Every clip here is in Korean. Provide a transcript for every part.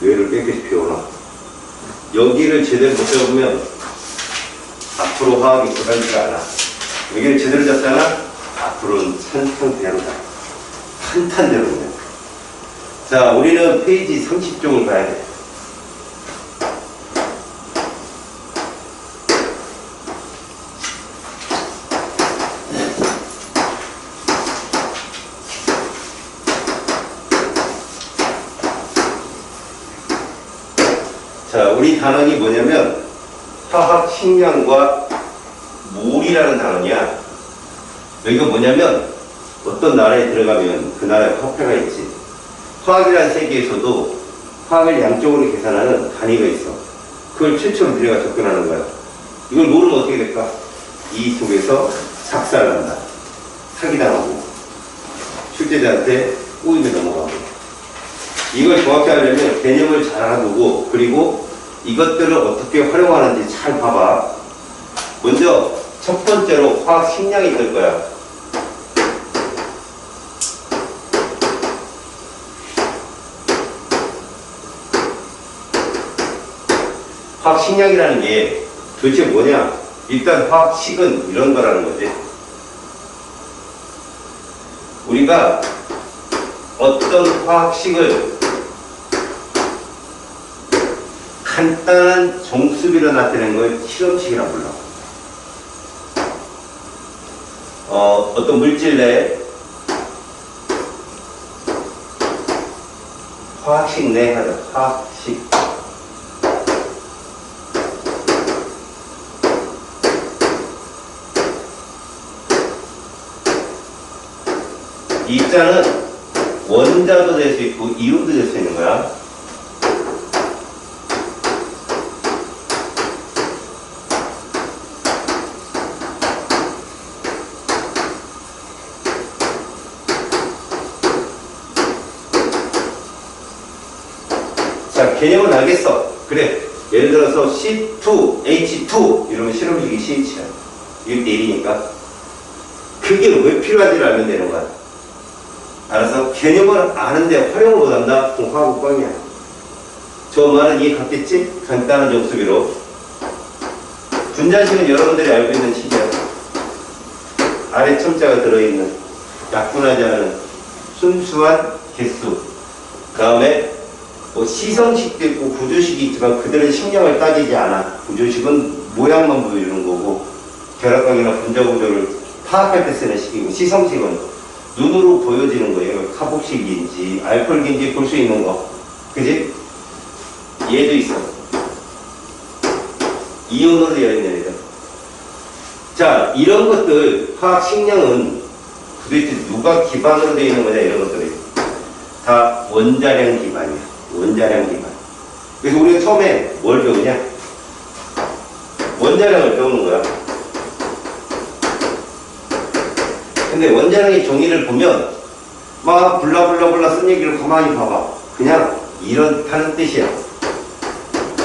뇌를 깨끗이 피워놔. 여기를 제대로 못 잡으면 앞으로 화학이 들어가지가 않아. 여기를 제대로 잡잖아? 앞으로는 탄탄대로 가. 탄탄대로 그냥. 자, 우리는 페이지 30쪽을 봐야 돼. 자, 우리 단원이 뭐냐면 화학 식량과 물이라는 단원이야. 여기가 뭐냐면 어떤 나라에 들어가면 그 나라에 화폐가 있지. 화학이라는 세계에서도 화학을 양쪽으로 계산하는 단위가 있어. 그걸 최초로 우리가 접근하는 거야. 이걸 모르면 어떻게 될까? 이 속에서 작살난다. 사기당하고 출제자한테 꼬임에 넘어가고. 이걸 정확히 하려면 개념을 잘 알아두고, 그리고 이것들을 어떻게 활용하는지 잘 봐봐. 먼저 첫 번째로 화학 식량이 될 거야. 화학 식량이라는 게 도대체 뭐냐? 일단 화학식은 이런 거라는 거지. 우리가 어떤 화학식을 간단한 정수비로 나타내는 걸 실험식이라고 불러. 어떤 물질 내에 화학식 내 하자. 화학식. 이 자는 원자도 될 수 있고 이온도 될 수 있는 거야. 자, 개념은 알겠어. 그래. 예를 들어서 C2H2 이러면 실험식이 CH야. 이게 내리니까. 그게 왜 필요한지를 알면 되는 거야. 알아서 개념을 아는데 활용을 못한다? 그럼 화학은 꽝이야. 저 말은 이해 갔겠지? 간단한 정수비로. 분자식은 여러분들이 알고 있는 식이야. 아래 첨자가 들어있는 약분하지 않은 순수한 개수. 그 다음에 뭐 시성식도 있고 구조식이 있지만 그들은 식량을 따지지 않아. 구조식은 모양만 보여주는 거고, 결합광이나 분자 구조를 파악할 때 쓰는 식이고, 시성식은 눈으로 보여지는 거예요. 카복식인지 알코올인지 볼 수 있는 거. 그지? 얘도 있어. 이온으로 되어 있는 애들. 자, 이런 것들, 화학 식량은 도대체 누가 기반으로 되어 있는 거냐, 이런 것들이. 다 원자량 기반이야. 원자량 기반. 그래서 우리가 처음에 뭘 배우냐? 원자량을 배우는 거야. 근데 원자량의 정의를 보면 막 블라블라블라 쓴 얘기를 가만히 봐봐. 그냥 이렇다는 뜻이야.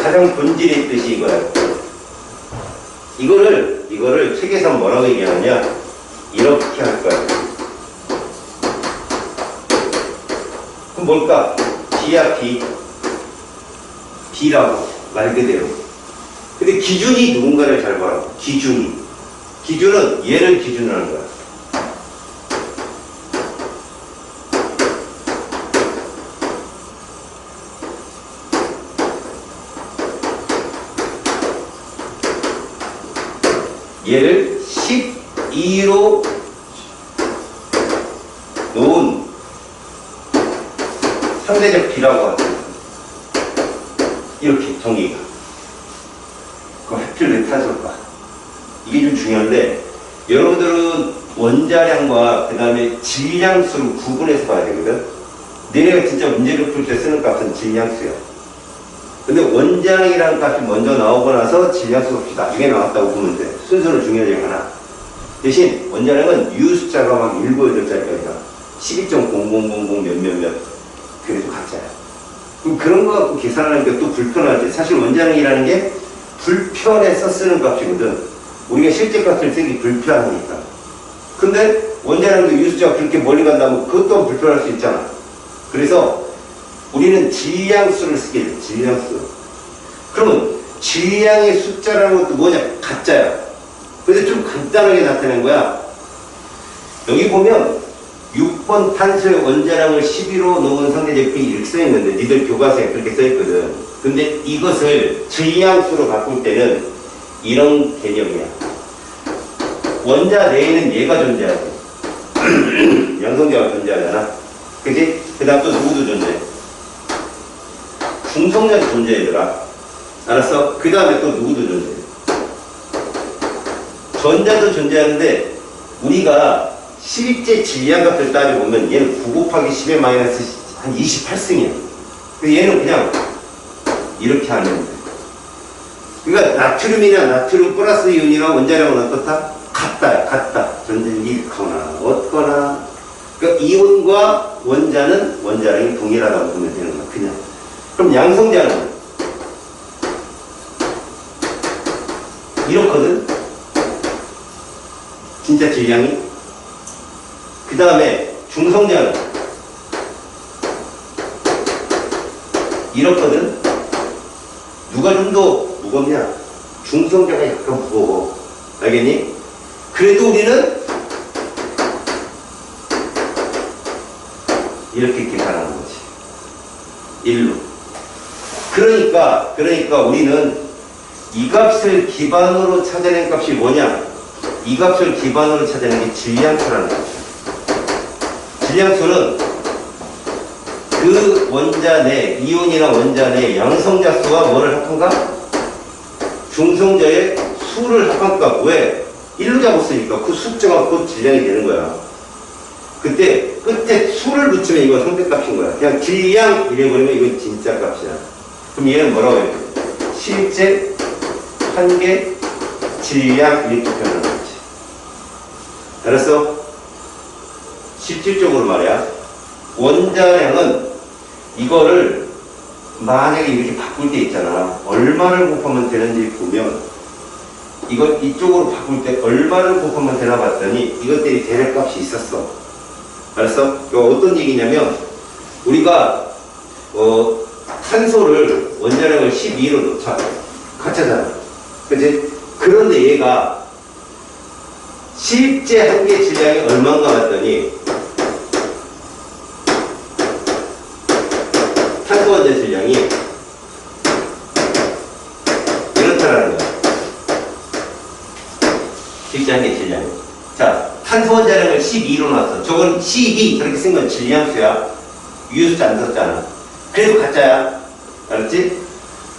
가장 본질의 뜻이 이거야. 이거를 책에서 뭐라고 얘기하느냐? 이렇게 할 거야. 그럼 뭘까? B야, B. B라고. 말 그대로. 근데 기준이 누군가를 잘 봐라. 기준이. 기준은 얘를 기준으로 하는 거야. 얘를 12로 놓은 상대적 B라고 하죠. 이렇게 정의가. 그럼 하필 왜 탄소일까? 이게 좀 중요한데, 여러분들은 원자량과 그 다음에 질량수를 구분해서 봐야 되거든. 너네가 진짜 문제를 풀 때 쓰는 값은 질량수야. 근데 원자량이라는 값이 먼저 나오고 나서 질량수 값이 나중에 나왔다고 보면 돼. 순서는 중요하지 않아. 대신 원자량은 U 숫자가 막 1, 9, 8자리까지가 12.0000 몇몇몇. 그래도 가짜야. 그럼 그런 거 갖고 계산하니까 또 불편하지. 사실 원자량이라는 게 불편해서 쓰는 값이거든. 우리가 실제 값을 쓰기 불편하니까. 근데 원자량도 U 숫자가 그렇게 멀리 간다면 그것도 불편할 수 있잖아. 그래서 우리는 질량수를 쓰게 돼. 질량수. 그러면 질량의 숫자라는 것도 뭐냐? 가짜야. 근데 좀 간단하게 나타낸 거야. 여기 보면 6번 탄소의 원자량을 12로 놓은 상대 제품이 이렇게 써있는데 니들 교과서에 그렇게 써있거든. 근데 이것을 질량수로 바꿀 때는 이런 개념이야. 원자 내에는 얘가 존재하고 양성자가 존재하잖아. 그치? 그 다음 또 누구도 존재해? 중성자도 존재해더라. 알았어? 그 다음에 또 누구도 존재해? 전자도 존재하는데 우리가 실제 질량값을 따져보면 얘는 9 곱하기 10의 마이너스 한 28승이야. 얘는 그냥 이렇게 하면 돼. 그러니까 나트륨이나 나트륨 플러스 이온이나 원자량은 어떻다? 같다. 전자는 이렇거나 어거나. 그러니까 이온과 원자는 원자량이 동일하다고 보면 되는 거야. 그냥. 그럼 양성자는 이렇거든. 진짜 질량이. 그 다음에 중성자는 이렇거든. 누가 좀 더 무겁냐? 중성자가 약간 무거워. 알겠니? 그래도 우리는 이렇게 계산하는 거지. 1로. 그러니까 우리는 이 값을 기반으로 찾아낸 값이 뭐냐? 이 값을 기반으로 찾아낸 게 질량수라는 값이야. 질량수는 그 원자 내, 이온이나 원자 내 양성자 수와 뭐를 합한가? 중성자의 수를 합한가? 왜? 1로 잡았으니까 그 숫자가 곧 질량이 되는 거야. 그때 끝에 수를 붙이면 이건 상대값인 거야. 그냥 질량 이래버리면 이건 진짜 값이야. 그럼 얘는 뭐라고 해야 돼? 실제, 한계, 질량 이렇게 표현하는 거지. 알았어? 실질적으로 말이야. 원자량은 이거를 만약에 이렇게 바꿀 때 있잖아. 얼마를 곱하면 되는지 보면 이걸 이쪽으로 바꿀 때 얼마를 곱하면 되나 봤더니 이것들이 대략값이 있었어. 알았어? 이거 어떤 얘기냐면 우리가 탄소를 원자량을 12로 놓자. 가짜잖아. 그치? 그런데 얘가 실제 한계 질량이 얼마인가 봤더니 탄소 원자 질량이 이렇다라는 거야. 실제 한계 질량이. 자, 탄소 원자량을 12로 놨어. 저건 12 저렇게 쓴 건 질량수야. 유효수자 안 썼잖아. 그래도 가짜야. 알았지?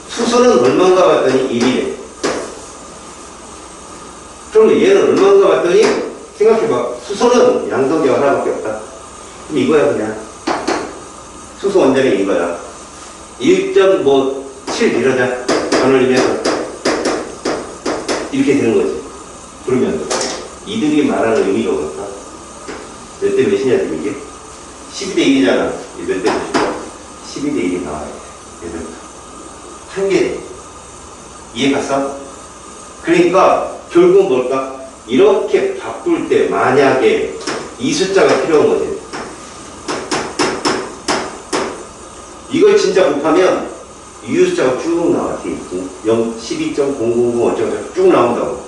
수소는 얼마인가 봤더니 1이래. 그럼 얘는 얼마인가 봤더니 생각해봐. 수소는 양성자가 하나밖에 없다. 그럼 이거야 그냥. 수소 원자량이 이거야. 1.7 이러자. 반올림해서 이렇게 되는 거지. 그러면 이들이 말하는 의미가 없다. 몇 대 몇이냐 지금 이게? 12대 1이잖아. 몇 대 몇이야? 12대 1이 나와야 돼. 얘들 한 개. 이해 갔어? 그러니까 결국은 뭘까? 이렇게 바꿀 때 만약에 이 숫자가 필요한 거지. 이걸 진짜 곱하면 이 숫자가 쭉 나와. 12.000 어쩌고 쭉 나온다고.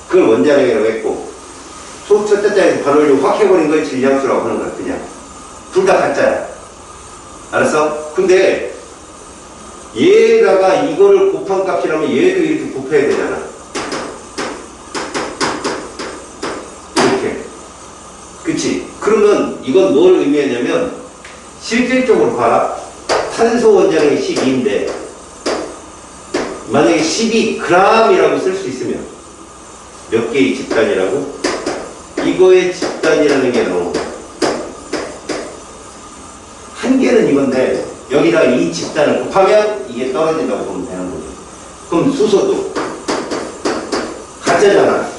그걸 원자량이라고 했고 첫 자에서 반올림 확 해버린 걸 질량수라고 하는 거야. 그냥 둘 다 가짜야. 알았어? 근데 얘다가 이거를 곱한 값이라면 얘도 이렇게 곱해야 되잖아. 이렇게. 그치? 그러면 이건 뭘 의미하냐면 실질적으로 봐라. 탄소 원자량이 12인데 만약에 12g이라고 쓸 수 있으면 몇 개의 집단이라고? 이거의 집단이라는 게 나오는 거야. 한 개는 이건데 여기다가 이 집단을 곱하면 이게 떨어진다고 보면 되는 거죠. 그럼 수소도 가짜잖아.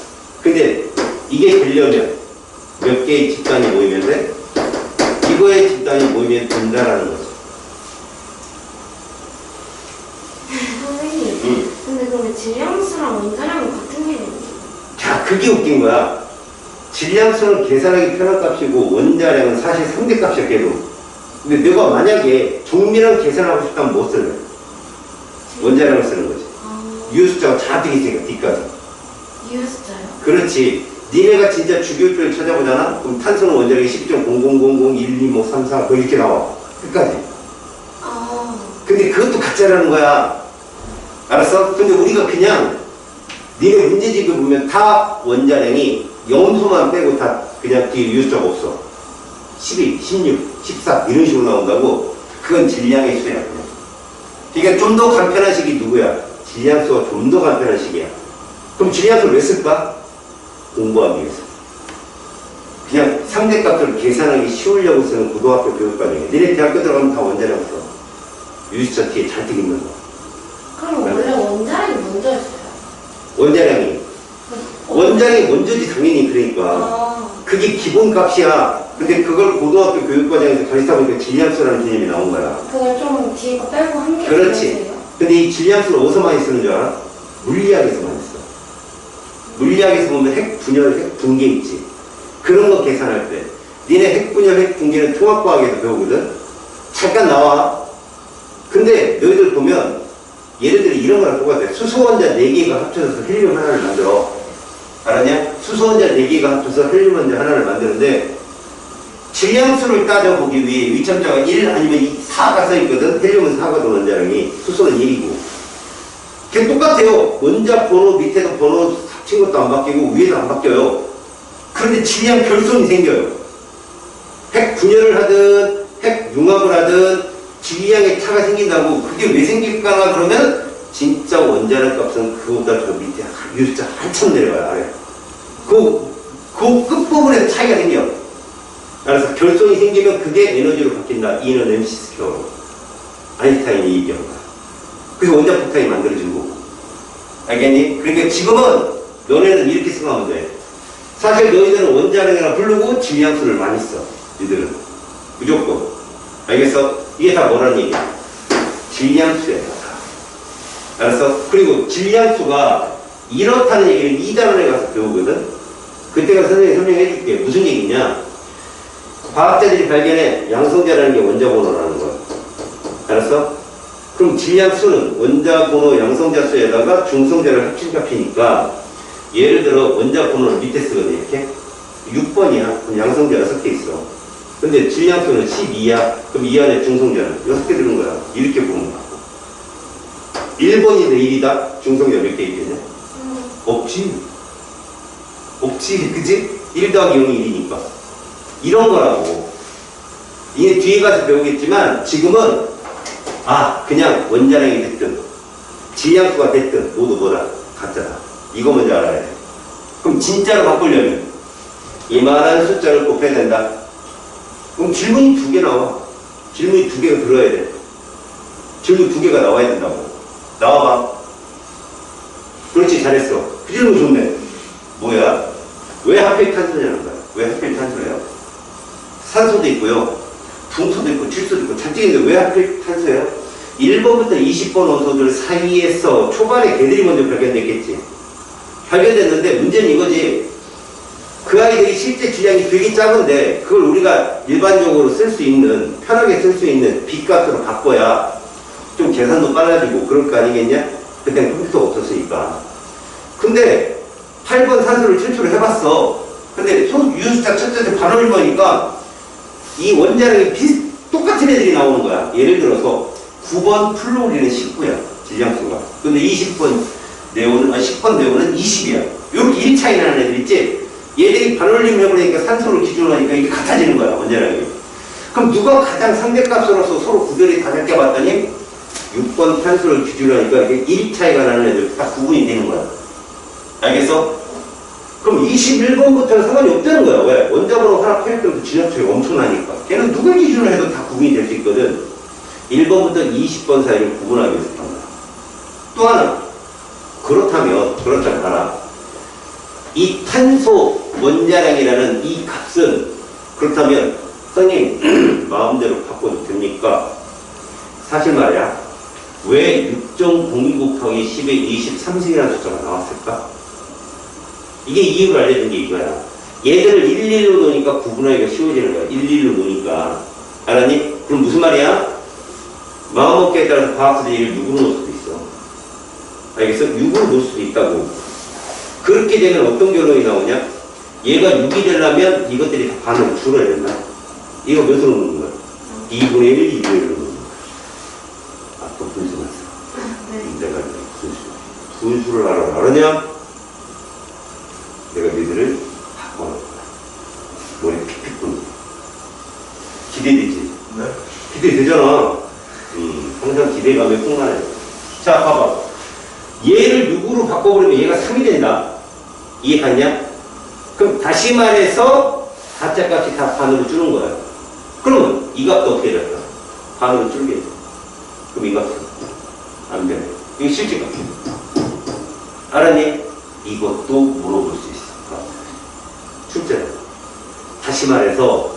근데 이게 되려면 몇 개의 집단이 모이면 돼? 이거의 집단이 모이면 된다라는 거죠. 선생님, 근데 그러면 질량수랑 원자량은 같은 개념이에요? 자, 그게 웃긴 거야. 질량수는 계산하기 편한 값이고 원자량은 사실 상대값이야, 걔도. 근데 너가 만약에 정밀한 계산하고 싶다면 뭐 쓸래? 원자량을 쓰는 거지. 유효숫자가 잔뜩 있으니까 뒤까지. 유효숫자요? 그렇지. 니네가 진짜 주기율표를 찾아보잖아? 그럼 탄소는 원자량이 10.00012534 이렇게 나와. 끝까지. 근데 그것도 가짜라는 거야. 알았어? 근데 우리가 그냥 니네 문제집을 보면 다 원자량이 염소만 빼고 다 그냥 뒤에 유효숫자가 없어. 12, 16, 14 이런 식으로 나온다고. 그건 질량의 수야. 그냥. 그러니까 좀 더 간편한 식이 누구야? 질량수가 좀 더 간편한 식이야. 그럼 질량수를 왜 쓸까? 공부하기 위해서. 그냥 상대값을 계산하기 쉬우려고 쓰는 고등학교 교육과정이야. 니네 대학교 들어가면 다 원자량 써. 유효숫자 뒤에 잔뜩 있는 거. 그럼 원래 원자량이 먼저였어요? 원자량이 먼저지 당연히. 그러니까 그게 기본값이야. 근데 그걸 고등학교 교육과정에서 가르치다 보니까 질량수라는 개념이 나온 거야. 그걸 좀 뒤에 거 빼고 한 개. 그렇지. 근데 이 질량수를 어디서 많이 쓰는 줄 알아? 물리학에서 많이 써. 물리학에서 보면 핵 분열, 핵 붕괴 있지. 그런 거 계산할 때 니네 핵 분열, 핵 붕괴는 통합과학에서 배우거든. 잠깐 나와. 근데 너희들 보면 예를 들어 이런 거랑 똑같아. 수소원자 4개가 합쳐져서 헬륨 하나를 만들어. 알았냐? 수소원자 4개가 합쳐서 헬륨 원자 하나를 만드는데 질량수를 따져보기 위해 위첨자가 1 아니면 4가 써있거든. 헬륨은 4거든 원자량이. 수소는 1이고. 걔 똑같아요. 원자 번호 밑에도 번호 합친 것도 안 바뀌고 위에도 안 바뀌어요. 그런데 질량 결손이 생겨요. 핵 분열을 하든 핵 융합을 하든 질량의 차가 생긴다고. 그게 왜 생길까 그러면 진짜 원자량 값은 그거보다 저 밑에 유효숫자 한참 내려가요. 아래. 그 끝부분에 차이가 생겨. 그래서 결손이 생기면 그게 에너지로 바뀐다. E는 MC 스퀘어로. 아인슈타인이 얘기한 거야. 그래서 원자 폭탄이 만들어진 거고. 알겠니? 그러니까 지금은 너네는 이렇게 생각하면 돼. 사실 너희들은 원자량이라 부르고 질량수를 많이 써. 니들은. 무조건. 알겠어? 이게 다 뭐라는 얘기야? 질량수야. 알았어? 그리고 질량수가 이렇다는 얘기를 2단원에 가서 배우거든? 그때가 선생님이 설명해 줄게. 무슨 얘기냐? 과학자들이 발견해 양성자라는 게 원자 번호라는 거야. 알았어? 그럼 질량수는 원자 번호 양성자 수에다가 중성자를 합친 값이니까 예를 들어 원자 번호를 밑에 쓰거든. 이렇게 6번이야. 그럼 양성자가 섞여 있어. 근데 질량수는 12야. 그럼 이 안에 중성자는 6개 들은 거야. 이렇게 보는 거야. 1번이 내 1이다? 중성자 몇 개 있겠냐? 없지. 없지. 그지? 1 더하기 0이 1이니까. 이런 거라고. 이게 뒤에 가서 배우겠지만 지금은 그냥 원자량이 됐든 질량수가 됐든 모두 뭐다? 가짜다. 이거 먼저 알아야 돼. 그럼 진짜로 바꾸려면 이만한 숫자를 곱해야 된다. 그럼 질문이 2개 나와. 질문이 2개가 들어야 돼. 질문 2개가 나와야 된다고. 나와봐. 그렇지, 잘했어. 그 질문 좋네. 뭐야? 왜 하필 탄소냐는 거야? 왜 하필 탄소예요? 산소도 있고요. 붕소도 있고 질소도 있고 잔뜩 있는데 왜 하필 탄소예요? 1번부터 20번 원소들 사이에서 초반에 걔들이 먼저 발견됐겠지. 발견됐는데 문제는 이거지. 그 아이들이 실제 질량이 되게 작은데 그걸 우리가 일반적으로 쓸 수 있는, 편하게 쓸 수 있는 빛값으로 바꿔야 좀 계산도 빨라지고 그럴 거 아니겠냐? 그때는 컴퓨터가 없었으니까. 근데 8번 산소를 최초로 해봤어. 근데 유효숫자 첫째 반응을 보니까 이 원자량이 똑같은 애들이 나오는 거야. 예를 들어서 9번 플로리는 19야. 질량수가. 근데 20번 네온은 10번 네온은 20이야. 이렇게 1 차이 나는 애들 있지? 얘들이 반올림 해보니까 산소를 기준으로 하니까 이게 같아지는 거야. 원자량이. 그럼 누가 가장 상대값으로서 서로 구별이 다 잡게 봤더니 6번 탄소를 기준으로 하니까 이게 1 차이가 나는 애들 딱 구분이 되는 거야. 알겠어? 그럼 21번부터는 상관이 없다는 거야. 왜? 원자번호 하나 팔 때부터 질량차이가 엄청나니까. 걔는 누굴 기준으로 해도 다 구분이 될 수 있거든. 1번부터 20번 사이를 구분하기 위해서 한 거야. 또 하나. 그렇다면 하나. 이 탄소 원자량이라는 이 값은 그렇다면 선생님 마음대로 바꿔도 됩니까? 사실 말이야. 왜 6.02 곱하기 10의 23승이라는 숫자가 나왔을까? 이게 이유를 알려준 게 이거야. 얘들을 1, 1로 놓으니까 구분하기가 쉬워지는 거야. 1, 1로 놓으니까. 알았니? 그럼 무슨 말이야? 마음먹기에 따라서 과학자들이 얘를 6으로 놓을 수도 있어. 알겠어? 6으로 놓을 수도 있다고. 그렇게 되면 어떤 결론이 나오냐? 얘가 6이 되려면 이것들이 다 반으로 줄어야 된다. 이거 몇으로 놓는 거야? 2분의 1, 2분의 1로 놓는 거야. 아까 분수 났어. 네. 내가 분수를 알았냐? 내가 너희들을 바꿔놓을 거야. 머리 픽픽 붓는 거야. 기대되지? 네. 기대되잖아. 항상 기대감에 풍만해. 자, 봐봐. 얘를 6으로 바꿔버리면 얘가 3이 된다. 이해 갔냐? 그럼 다시 말해서 가짜 값이 다 반으로 줄은 거야. 그러면 이 값도 어떻게 될까? 반으로 줄게 돼. 그럼 이 값은 안 변해. 이거 실제 값이야. 알았니? 이것도 물어볼 수 있어. 출제다. 다시 말해서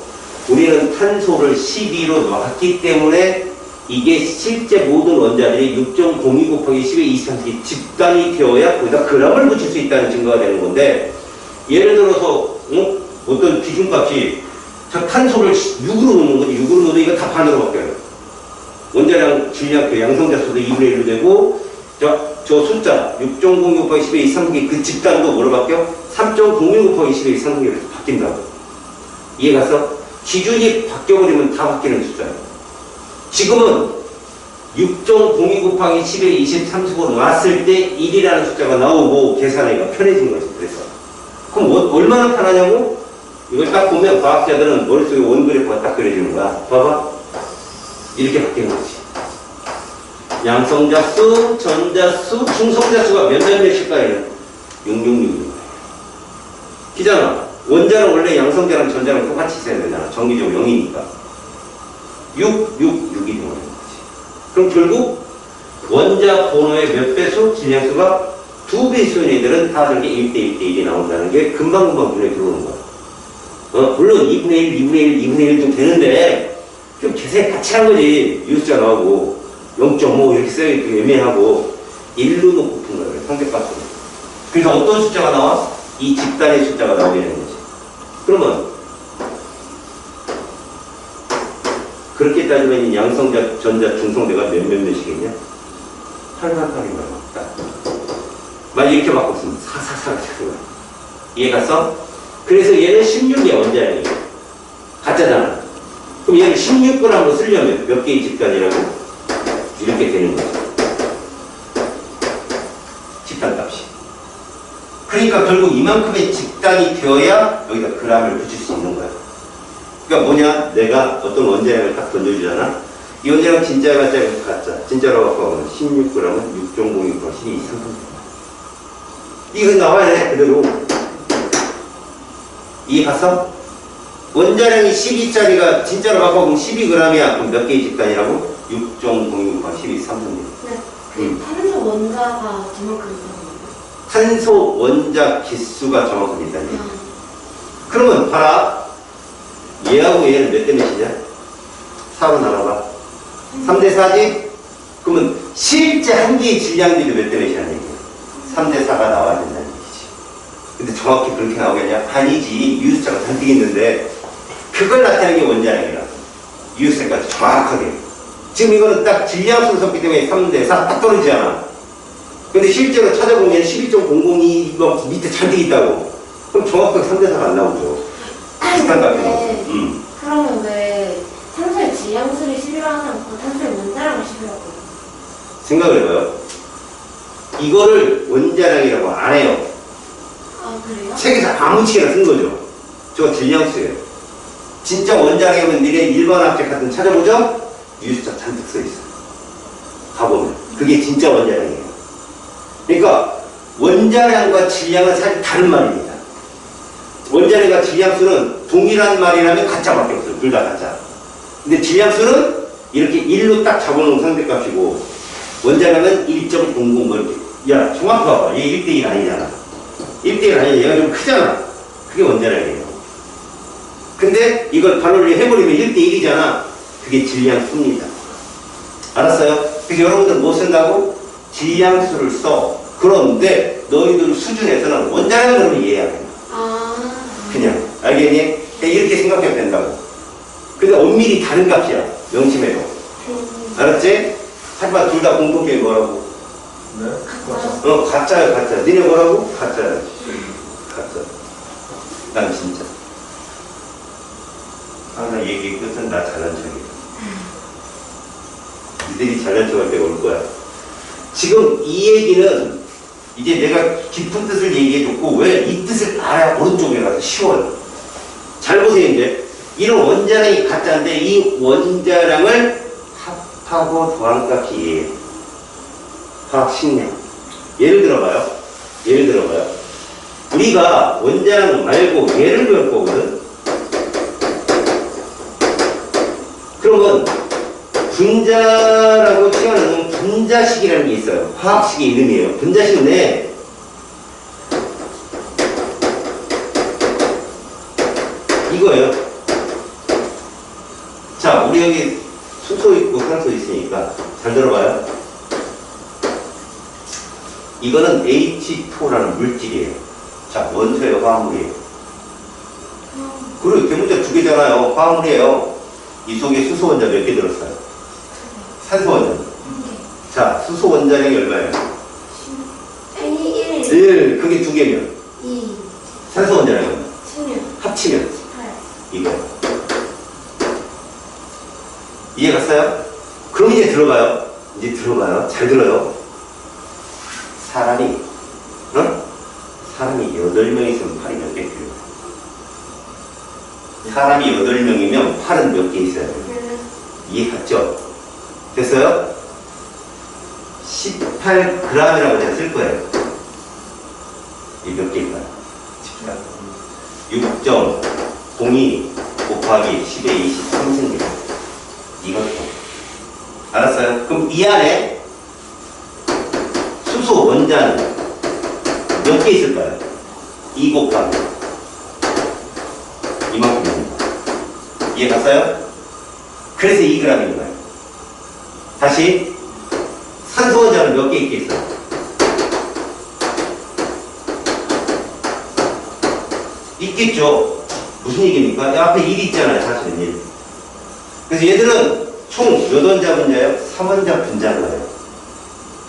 우리는 탄소를 12로 놨기 때문에 이게 실제 모든 원자들이 6.02 곱하기 10의 23이 집단이 되어야 거기다 그람을 붙일 수 있다는 증거가 되는 건데, 예를 들어서 어떤 기준값이 저 탄소를 6으로 놓는 거지. 6으로 놓으면 이거 다 반으로 바뀌어요. 원자량, 질량, 그 양성자수도 2분의 1로 되고, 저 숫자 6.02 곱하기 10의 23이 그 집단도 뭐로 바뀌어? 3.06 곱하기 10의 23이 바뀐다고. 이해갔어? 기준이 바뀌어버리면 다 바뀌는 숫자예요. 지금은 6.02 곱하기 10의 23씩으로 놨을 때 1이라는 숫자가 나오고 계산하기가 편해진 거지. 그래서 그럼 얼마나 편하냐고? 이걸 딱 보면 과학자들은 머릿속에 원그래프가 딱 그려지는 거야. 봐봐. 이렇게 바뀌는 거지. 양성자수, 전자수, 중성자수가 몇일까요? 666인 거야. 기잖아. 원자는 원래 양성자랑 전자랑 똑같이 있어야 되잖아. 정기적으로 0이니까. 6, 6이 되는 거지. 그럼 결국 원자 번호의 몇 배수? 질량수가 2배수인 애들은 다 저렇게 1대 1대 1이 나온다는 게 금방금방 눈에 들어오는 거야. 물론 2분의 1, 2분의 1, 2분의 1도 되는데 좀 계산이 같이 한 거지. 유수자 나오고 0.5 이렇게 써있고 애매하고 1로 놓고 푼 거예요. 상대값으로. 그래서 어떤 숫자가 나와? 이 집단의 숫자가 나오게 되는 거지. 그러면 그렇게 따지면 이 양성자, 전자, 중성자가 몇몇이겠냐? 838인 거야. 만약 이렇게 바꿨으면 444가 되는 거야. 이해갔어? 그래서 얘는 16이야, 원자량이. 가짜잖아. 그럼 얘를 16g으로 쓰려면 몇 개의 집단이라고? 이렇게 되는 거지. 집단값이. 그러니까 결국 이만큼의 집단이 되어야 여기다 그람을 붙일 수 있는 거야. 그러니까 뭐냐? 내가 어떤 원자량을 딱 던져주잖아. 이 원자량 진짜야 가짜야? 가짜. 진짜로 바꿔보면 16g은 6.06, 12, 3. 이거 나와야 돼, 그대로. 이해 갔어? 원자량이 12짜리가 진짜로 바꿔보면 12g이야. 그럼 몇 개의 집단이라고? 6.06, 12, 3. 네. 탄소 원자가 저만큼 있는 거예요. 탄소 원자 기수가 저만큼 있다니. 그러면 봐라. 얘하고 얘는 몇 대 몇이냐? 4로 나눠봐. 3대 4지? 그러면 실제 한 개의 질량들이 몇 대 몇이라는 얘기야? 3대 4가 나와야 된다는 얘기지. 근데 정확히 그렇게 나오겠냐? 아니지. 유수자가 잔뜩 있는데 그걸 나타내는 게 원자량이라. 유수자까지 정확하게. 지금 이거는 딱 질량수로 섰기 때문에 3대 4 딱 떨어지잖아. 근데 실제로 찾아보면 12.002 밑에 잔뜩 있다고. 그럼 정확하게 3대 4가 안 나오죠. 비슷한 값이. 그러면 왜 탄소의 질량수를 실료하지 않고 탄소의 원자량을 실료하고? 생각을 해봐요. 이거를 원자량이라고 안 해요. 아, 그래요? 책에서 아무치게나 쓴 거죠. 저거 질량수예요. 진짜 원자량이면 니네 일반 합책 같은 거 찾아보죠? 유수자 잔뜩 써 있어. 가보면. 그게 진짜 원자량이에요. 그러니까 원자량과 질량은 사실 다른 말입니다. 원자량과 질량수는 동일한 말이라면 가짜밖에 없어요. 둘 다 가짜. 근데 질량수는 이렇게 1로 딱 잡아놓은 상대값이고, 원자량은 1.00 뭐 이렇게. 야, 정확히 봐봐. 얘 1대1 아니잖아. 1대1 아니야. 얘가 좀 크잖아. 그게 원자량이에요. 근데 이걸 반올림 해버리면 1대1이잖아. 그게 질량수입니다. 알았어요? 그래서 여러분들 뭐 쓴다고? 질량수를 써. 그런데 너희들 수준에서는 원자량을 이해해야 된다. 그냥. 알겠니? 이렇게 생각해도 된다고. 근데 엄밀히 다른 값이야. 명심해줘. 알았지? 하지만 둘 다 공통점이 뭐라고? 네? 가짜. 가짜야, 가짜. 니네 뭐라고? 가짜야. 가짜. 난 진짜. 항상 얘기 끝은 나 잘난 척이야. 니들이 잘난 척할 때가 올 거야. 지금 이 얘기는 이제 내가 깊은 뜻을 얘기해줬고, 왜 이 뜻을 알아야 오른쪽에 가서 쉬워요. 잘 보세요, 이제. 이런 원자량이 가짜인데, 이 원자량을 합하고 도항값이 화학식량. 예를 들어봐요. 우리가 원자량 말고 예를 배울 거거든. 그러면 분자라고 시간은 분자식이라는 게 있어요. 화학식의 이름이에요. 분자식인데 이거예요. 자, 우리 여기 수소 있고 산소 있으니까 잘 들어봐요. 이거는 H2라는 물질이에요. 자, 원소예요, 화합물이에요. 그리고 대문자 두 개잖아요. 화합물이에요. 이 속에 수소 원자 몇 개 들었어요? 산소 원자. 자, 수소 원자량이 얼마예요? 1. 1. 그게 두 개면 2. 산소 원자량이 얼마? 16. 합치면 8. 이거. 이해 갔어요? 그럼 이제 들어봐요. 잘 들어요. 사람이 8명 있으면 팔이 몇 개 필요해요? 사람이 8명이면 팔은 몇 개 있어야 돼요? 이해 갔죠? 됐어요? 18g이라고 제가 쓸 거예요. 이게 몇 개일까요? 6.02 곱하기 10의 23승입니다. 이것도. 알았어요? 그럼 이 안에 수소 원자는 몇 개 있을까요? 2 곱하기 이만큼입니다. 이해 갔어요? 그래서 2g인 거예요. 다시 산소 원자는 몇 개 있겠어요? 있겠죠. 무슨 얘기입니까? 앞에 1이 있잖아요. 사실은 1. 그래서 얘들은 총 몇 원자 분자예요? 3원자 분자인 거예요.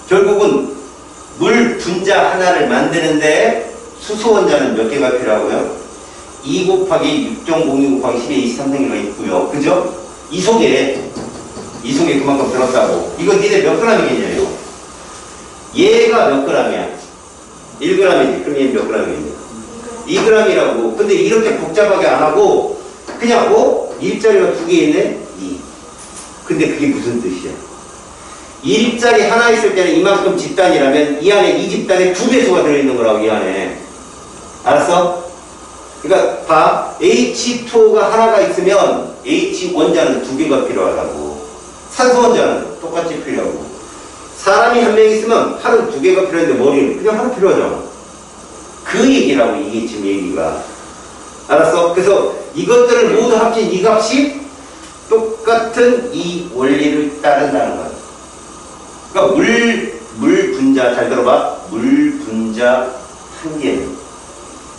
결국은 물 분자 하나를 만드는데 수소 원자는 몇 개가 필요하고요? 2 곱하기 6.02 곱하기 10의 23승이가 있고요. 그죠? 이 속에 그만큼 들었다고. 이거 니네 몇 g이겠냐요? 얘가 몇 g이야? 1g이지. 그럼 얘는 몇 g이겠냐? 2g이라고. 근데 이렇게 복잡하게 안 하고 그냥 일자리가 두 개 있네? 2. 근데 그게 무슨 뜻이야? 1짜리 하나 있을 때는 이만큼 집단이라면 이 안에 이 집단에 2배수가 들어있는 거라고, 이 안에. 알았어? 그러니까 봐. H2O가 하나가 있으면 H 원자는 2개가 필요하다고. 산소 원자는 똑같이 필요하고. 사람이 한 명 있으면 팔은 2개가 필요한데 머리는 그냥 하나 필요하잖아. 그 얘기라고, 이게 지금 얘기가. 알았어? 그래서 이것들을 모두 합친 이 값이 똑같은 이 원리를 따른다는 거야. 그러니까 물 분자, 잘 들어봐. 물 분자 한 개는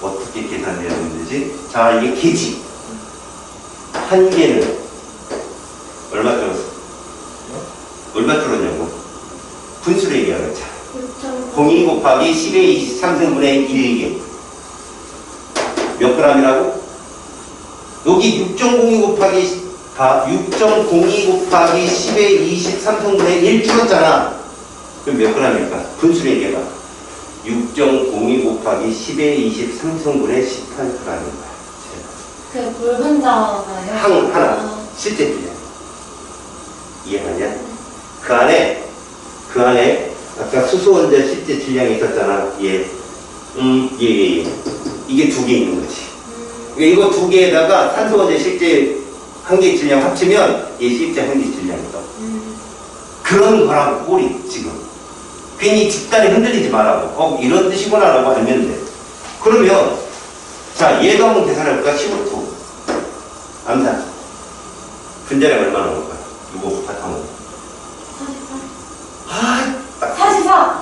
어떻게 계산돼야 되는 거지? 자, 이게 개지. 한 개는 얼마 줄었어? 얼마 줄었냐고? 분수를 얘기하는 거야. 02 곱하기 10의 23승분의 1개. 몇 g이라고? 여기 6.02 곱하기 10의 23승분의 1 줄었잖아. 그럼 몇 g일까? 분수를 얘기해봐. 6.02 곱하기 10의 23승분의 18g인 거야. 그 물분자가요? 하나. 실제 분량. 이해하냐? 그 안에 아까 수소 원자 실제 질량이 있었잖아. 얘. 이게 2개 있는 거지. 그러니까 이거 2개에다가 산소 원자 실제 한 개 질량 합치면 얘 실제 한 개 질량이다. 그런 거라고, 꼴이 지금. 괜히 집단이 흔들리지 말라고. 이런 뜻이구나라고 알면 돼. 그러면 자, 얘도 한번 계산해볼까? 15초. 암산. 분자량 얼마나 나올 거야? 이거 바탕으로. 44.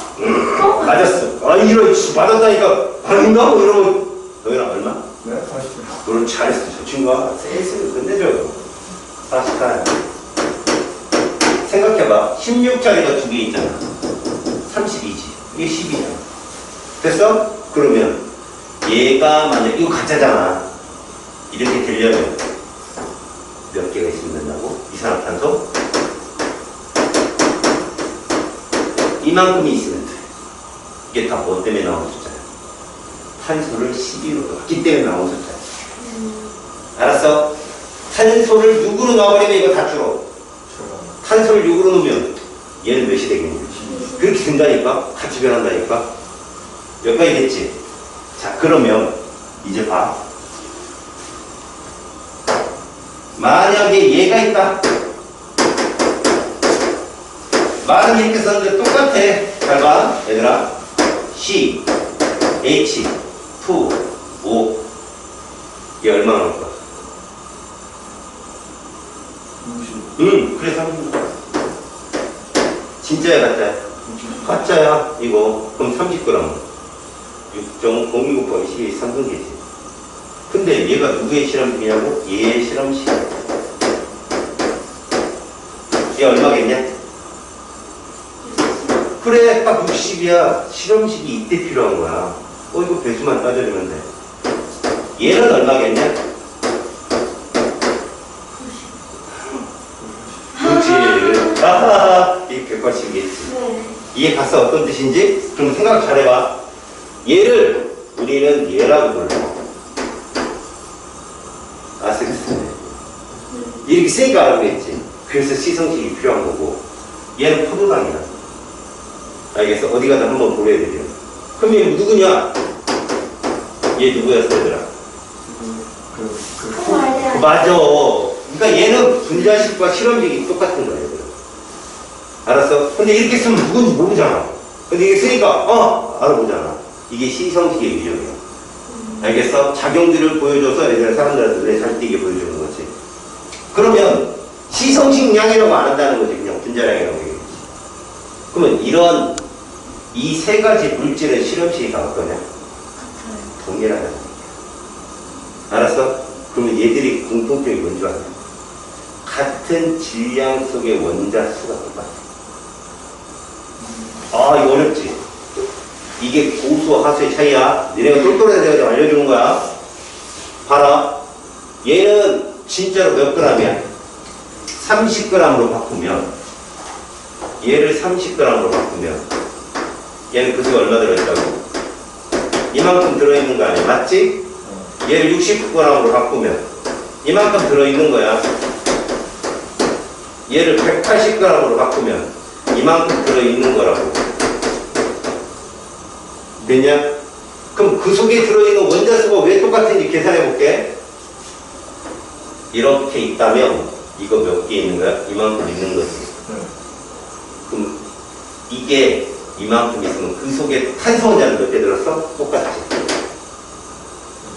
맞았어. 이런, 맞았다니까. 아닌가? 이러면, 너희랑 얼마? 네? 40. 너는 잘했어. 저 친구가 센스 끝내줘. 44야. 생각해봐. 16짜리가 두 개 있잖아. 32지. 이게 10이잖아. 됐어? 그러면 얘가 만약 이거 가짜잖아. 이렇게 되려면 몇 개가 있으면 된다고? 이산화탄소? 이만큼이 있으면 돼. 이게 다 뭐 때문에 나온 숫자야? 탄소를 12로 넣었기 때문에 나온 숫자야. 알았어? 탄소를 6으로 넣어버리면 이거 다 줄어. 탄소를 6으로 넣으면 얘는 몇이 되겠니? 그렇게 된다니까? 같이 변한다니까? 여기까지 됐지? 자, 그러면 이제 봐. 만약에 얘가 있다. 말은 이렇게 썼는데 똑같아. 잘 봐, 얘들아. C, H, 2, O. 얘 얼마나 나올까? 그래서 진짜야, 가짜야? 가짜야, 이거. 그럼 30g. 6.02 곱하기 12, 3분계지. 근데 얘가 누구의 실험식이냐고? 얘의 실험식. 얘 얼마겠냐? 그래, 딱 60이야. 실험식이 이때 필요한 거야. 이거 배수만 따져주면 돼. 얘는 얼마겠냐? 그렇지. 아하하. 이게 180이겠지. 네. 이해 갔어? 어떤 뜻인지? 그럼 생각 잘해봐. 얘를 우리는 얘라고 불러. 아시겠어요? 이렇게 세게 알아보겠지. 그래서 시성식이 필요한 거고. 얘는 포도당이야. 알겠어? 어디 가다 한번 보여야 되죠. 그럼 얘 누구냐? 얘 누구였어, 얘들아? 맞아. 그러니까 얘는 분자식과 실험식이 똑같은 거야, 얘들아. 알았어? 근데 이렇게 쓰면 누군지 모르잖아. 근데 이게 쓰니까, 알아보잖아. 이게 시성식의 위력이야. 알겠어? 작용들을 보여줘서 얘들아 사람들한테 눈에 잘 띄게 보여주는 거지. 그러면 시성식량이라고 안 한다는 거지. 그냥 분자량이라고 얘기하지. 그러면 이런 이 세 가지 물질의 실험식이 다 어떠냐? 동일하다는 얘기야. 알았어? 그러면 얘들이 공통점이 뭔지 알아? 같은 질량 속의 원자 수가 똑같아. 이거 어렵지? 이게 고수와 하수의 차이야. 너네가 똘똘해야 돼가지고 알려주는 거야. 봐라. 얘는 진짜로 몇 g이야? 30g으로 바꾸면, 얘를 30g으로 바꾸면, 얘는 그 속에 얼마 들어있다고? 이만큼 들어있는 거 아니야? 맞지? 얘를 69g으로 바꾸면, 이만큼 들어있는 거야. 얘를 180g으로 바꾸면, 이만큼 들어있는 거라고. 됐냐? 그럼 그 속에 들어있는 원자수가 왜 똑같은지 계산해 볼게. 이렇게 있다면 이거 몇 개 있는 거야? 이만큼 있는 거지. 그럼 이게 이만큼 있으면 그 속에 탄소 원자는 몇 개 들었어? 똑같지.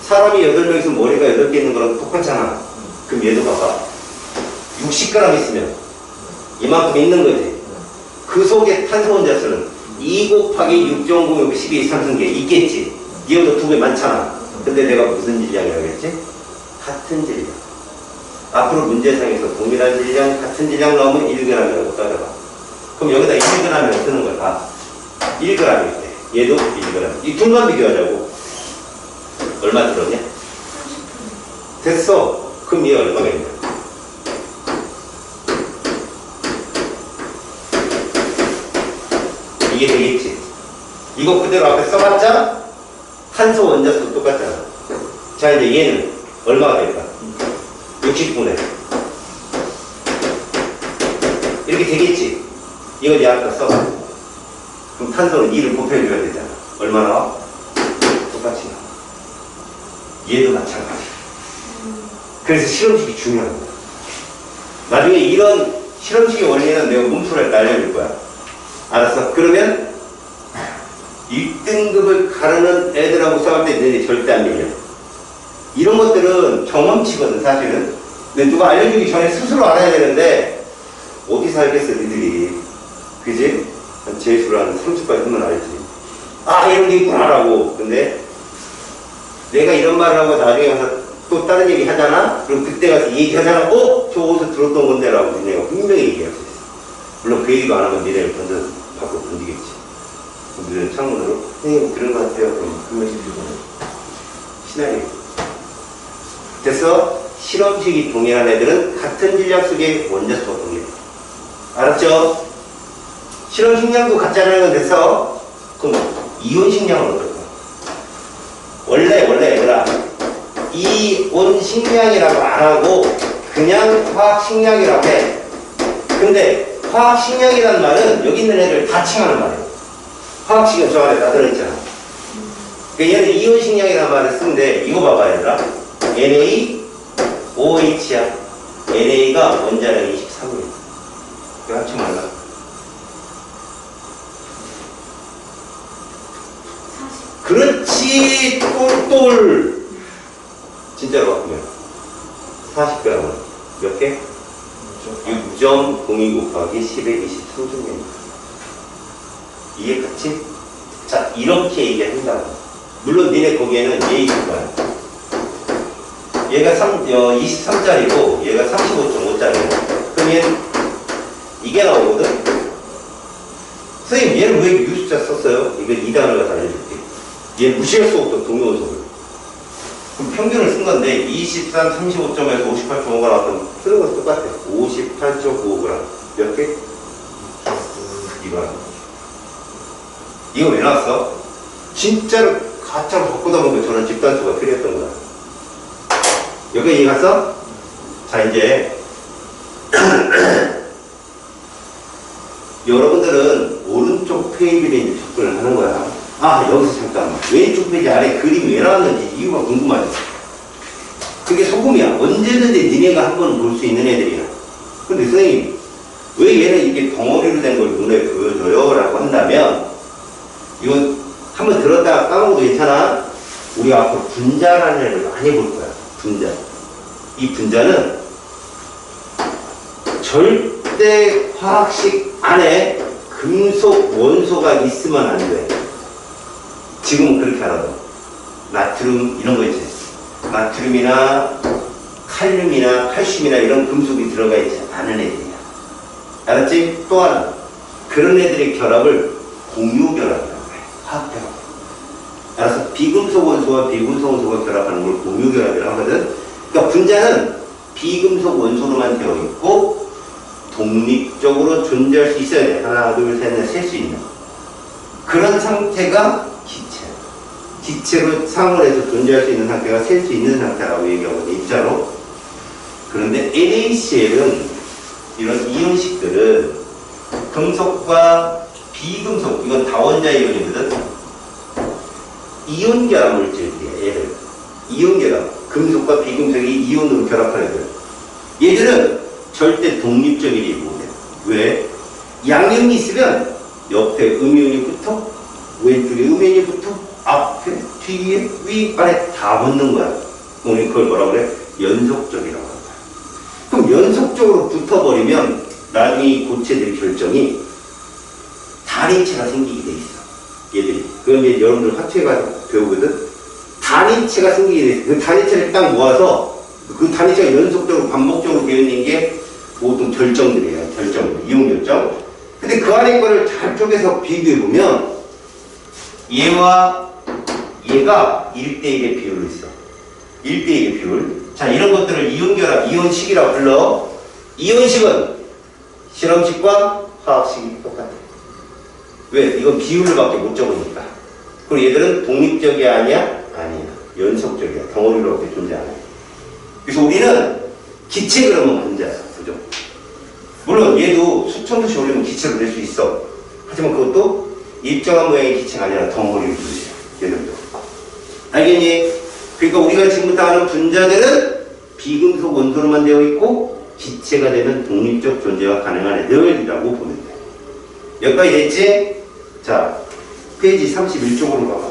사람이 8명 있으면 머리가 8개 있는 거랑 똑같잖아. 그럼 얘도 봐봐. 60g 있으면 이만큼 있는 거지. 그 속에 탄소 원자수는 2 곱하기 6.0 12 3승계 있겠지. 얘보다 2배 많잖아. 근데 내가 무슨 질량이라고 했지? 같은 질량. 앞으로 문제상에서 동일한 질량, 같은 질량 나오면 1g이라고 따져봐. 그럼 여기다 1g이라고 쓰는 거야. 다 1g일 때. 얘도 1g. 이 둘만 비교하자고. 얼마 들었냐? 됐어. 그럼 얘 얼마가 있냐? 이게 되겠지. 이거 그대로 앞에 써봤자 탄소 원자수 똑같잖아. 자, 이제 얘는 얼마가 될까? 60분의 이렇게 되겠지. 이걸 이제 아까 써봐. 그럼 탄소는 2를 곱해줘야 되잖아. 얼마 나와? 똑같이 나와. 얘도 마찬가지. 그래서 실험식이 중요한 거야. 나중에 이런 실험식의 원리는 내가 문프를 알려줄 거야. 알았어? 그러면 1등급을 가르는 애들하고 싸울 때 너희들이 절대 안 밀려. 이런 것들은 경험치거든, 사실은. 근데 누가 알려주기 전에 스스로 알아야 되는데, 어디서 알겠어, 니들이. 그지? 재수를 한 30까지 하면 알지. 이런 게 있구나라고. 근데 내가 이런 말을 하고 나중에 가서 또 다른 얘기 하잖아? 그럼 그때 가서 얘기하잖아. 저 어디서 들었던 건데라고 내가 분명히 얘기할 수 있어. 물론 그 얘기도 안 하면 니네를 먼저 밖으로 던지겠지. 우리는 창문으로 선생님 그런 것 같아요. 그럼 그것이 시나리오. 그래서 실험식이 동일한 애들은 같은 질량 속의 원자수가 동일해. 알았죠? 실험식량도 같잖아요. 건 됐어. 그럼 이온식량은 어떨까? 원래 얘들아 이온식량이라고 안 하고 그냥 화학식량이라고 해. 근데 화학식량이라는 말은 여기 있는 애들 다 칭하는 말이에요. 화학식은 저 안에 다 들어있잖아. 그러니까 얘는 이온식량이라는 말을 쓰는데 이거 봐봐 얘들아. NaOH야. NA가 원자량이 23이야. 이거 합치면 얼마? 40. 그렇지. 똘똘. 진짜로 바꾸면 40g은 몇 개? 6.02 곱하기 10의 23중입니다. 이해 같이? 자, 이렇게 얘기한다고. 물론 니네 거기에는 얘 있을 거야. 얘가 23짜리고 얘가 35.5짜리고. 그럼 얘는 이게 나오거든? 선생님 얘는 왜 유수자 썼어요? 이거 2단을 가서 알려줄게. 얘 무시할 수 없던 동요원석을. 그럼 평균을 쓴 건데 23, 35.에서 58.5가 나왔던 쓰는 것도 똑같아. 58.95g. 몇 개? 이거. 이거 왜 나왔어? 진짜로 가짜로 바꾸다 보면 저는 집단수가 필요했던 거다. 여기 이해 갔어? 자 이제 여러분들은 오른쪽 페이지에 이제 접근을 하는 거야. 아 여기서 잠깐만 왼쪽 페이지 아래 그림이 왜 나왔는지 이유가 궁금하지. 그게 소금이야. 언제든지 니네가 한 번 볼 수 있는 애들이야. 근데 선생님 왜 얘는 이렇게 덩어리로 된 걸 눈에 보여줘요? 라고 한다면 이건 한번 들었다가 까먹어도 괜찮아. 우리가 앞으로 분자라는 애를 많이 볼 거야. 분자. 이 분자는 절대 화학식 안에 금속 원소가 있으면 안 돼. 지금은 그렇게 알아도. 나트륨 이런 거 있지. 나트륨이나 칼륨이나 칼슘이나 이런 금속이 들어가 있지 않은 애들이야. 알았지? 또 하나. 그런 애들의 결합을 공유결합이라고 해. 화학결합. 알아서 비금속 원소와 비금속 원소가 결합하는 걸 공유결합이라고 하거든. 그러니까 분자는 비금속 원소로만 되어 있고 독립적으로 존재할 수 있어야 돼. 하나, 둘, 셋, 넷, 셀 수 있는. 그런 상태가 기체. 기체로 상을 해서 존재할 수 있는 상태가 셀 수 있는 상태라고 얘기하거든요. 입자로. 그런데 NaCl은 이런 이온식들은 금속과 비금속, 이건 다원자 이온이거든. 이온 결합 물질들이야, 얘들. 이온 결합. 금속과 비금속이 이온으로 결합한 애들. 얘들은 절대 독립적이지 못해. 왜? 양이온이 있으면 옆에 음이온이 붙어, 왼쪽에 음이온이 붙어, 앞에, 뒤에, 위, 아래 다 붙는 거야. 우리 그걸 뭐라 그래? 연속적이라고 한다. 그럼 연속적으로 붙어버리면 나중에 이 고체들의 결정이 단위체가 생기게 돼 있어. 얘들이. 그건 이제 여러분들 학교에 가서 배우거든. 단위체가 생기게 돼 있어. 그 단위체를 딱 모아서 그 단위체가 연속적으로 반복적으로 되어 있는 게 보통 결정들이에요. 결정, 이온 결정. 근데 그 안에 거를 잘 쪼개서 비교해보면 얘와 얘가 1대1의 비율로 있어. 1대1의 비율. 자, 이런 것들을 이온결합, 이온식이라고 불러. 이온식은 실험식과 화학식이 똑같아. 왜? 이건 비율로밖에 못 적으니까. 그리고 얘들은 독립적이 아니야? 아니야. 연속적이야. 덩어리로 밖에 존재 안 해. 그래서 우리는 기체 그러면 분자야. 그죠? 물론 얘도 수천 도씩 올리면 기체로 될 수 있어. 하지만 그것도 일정한 모양의 기체가 아니라 덩어리로 존재해. 얘들도. 알겠니? 그러니까 우리가 지금부터 아는 분자들은 비금속 원소로만 되어 있고 기체가 되는 독립적 존재가 가능한 애들이라고 보면 돼. 여기까지 됐지? 자, 페이지 31쪽으로 가봐.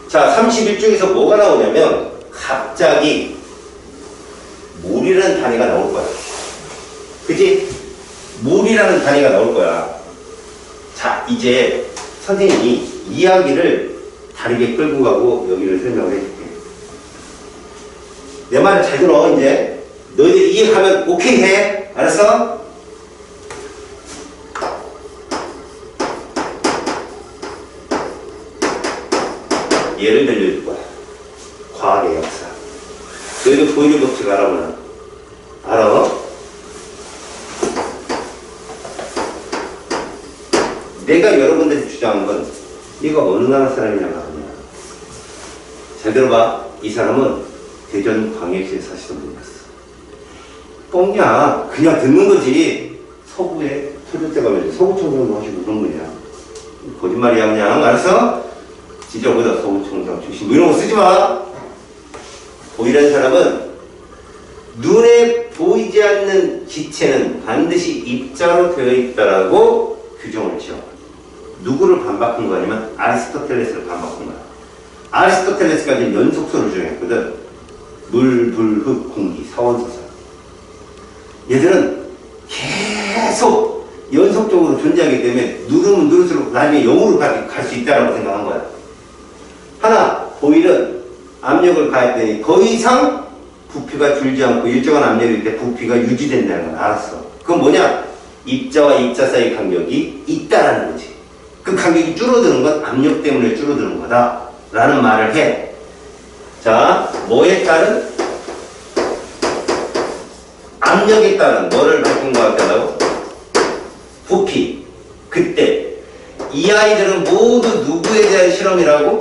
자, 31쪽에서 뭐가 나오냐면 갑자기 몰이라는 단위가 나올 거야. 그치? 몰이라는 단위가 나올 거야. 자, 이제 선생님이 이야기를 다르게 끌고 가고 여기를 설명을 해줄게. 내 말을 잘 들어. 이제 너희들 이해가면 오케이 해. 알았어? 예를 들려줄 거야. 과학의 역사. 너희도 보이는 법칙 알아보나? 알아? 내가 여러분들이 주장한 건 네가 어느 나라 사람이냐고 하느냐. 잘 들어봐. 이 사람은 대전 광역시에 사시던 분이었어. 뻥이야. 그냥 듣는 거지. 서구에 초대 때 가면 서구청장도 하시고 그런 분이야. 거짓말이야 그냥. 알았어? 지저보다 서구청장 출신 뭐 이런 거 쓰지 마. 보이라는 사람은 눈에 보이지 않는 기체는 반드시 입자로 되어 있다라고 규정을 지어. 누구를 반박한 거 아니면 아리스토텔레스를 반박한 거야. 아리스토텔레스까지 연속소를 주장했거든. 물, 불, 흙, 공기, 사원소설. 얘들은 계속 연속적으로 존재하기 때문에 누르면 누를수록 나중에 영으로 갈 수 있다고 생각한 거야. 하나, 보일은 압력을 가했더니 더 이상 부피가 줄지 않고 일정한 압력일 때 부피가 유지된다는 걸 알았어. 그건 뭐냐? 입자와 입자 사이 간격이 있다라는 거지. 그 간격이 줄어드는 건 압력 때문에 줄어드는 거다 라는 말을 해. 자, 뭐에 따른? 압력에 따른 뭐를 발견과학한다고? 부피. 그때 이 아이들은 모두 누구에 대한 실험이라고?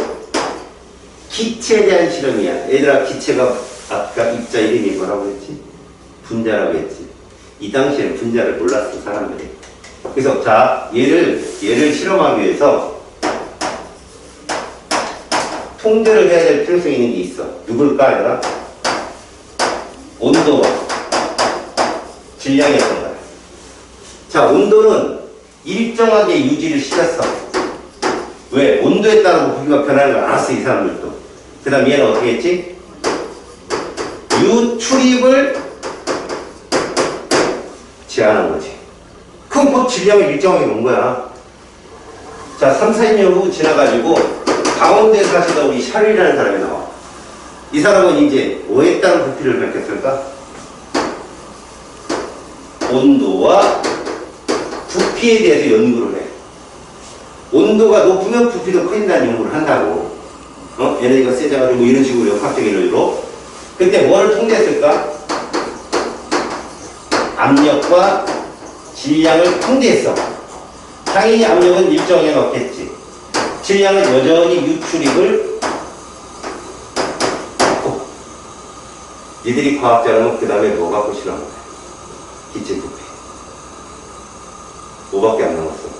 기체에 대한 실험이야. 얘들아, 기체가 아까 입자 이름이 뭐라고 했지? 분자라고 했지. 이 당시에는 분자를 몰랐어 사람들이. 그래서 자, 얘를 실험하기 위해서 통제를 해야 될 필요성이 있는 게 있어. 누굴까 얘들아? 온도와 질량이었던 거야. 자, 온도는 일정하게 유지를 시켰어. 왜? 온도에 따라 부피가 변하는 걸 알았어 이 사람들도. 그 다음 얘는 어떻게 했지? 유출입을 제한한 거지. 그럼 곧 질량을 일정하게 놓은 거야. 자, 3, 4년 후 지나가지고 강원도에 사시던 우리 샤를이라는 사람이 나와. 이 사람은 이제 뭐에 따른 부피를 밝혔을까? 온도와 부피에 대해서 연구를 해. 온도가 높으면 부피도 커진다는 연구를 한다고. 에너지가 세져가지고 뭐 이런 식으로 역학적인 논리로. 그때 뭘 통제했을까? 압력과 질량을 통제했어. 당연히 압력은 일정하게 넣겠지. 질량은 여전히 유출입을 받고. 니들이 과학자라면 그 다음에 뭐 갖고 실험한 거야? 기체 부피. 뭐밖에 안 남았어?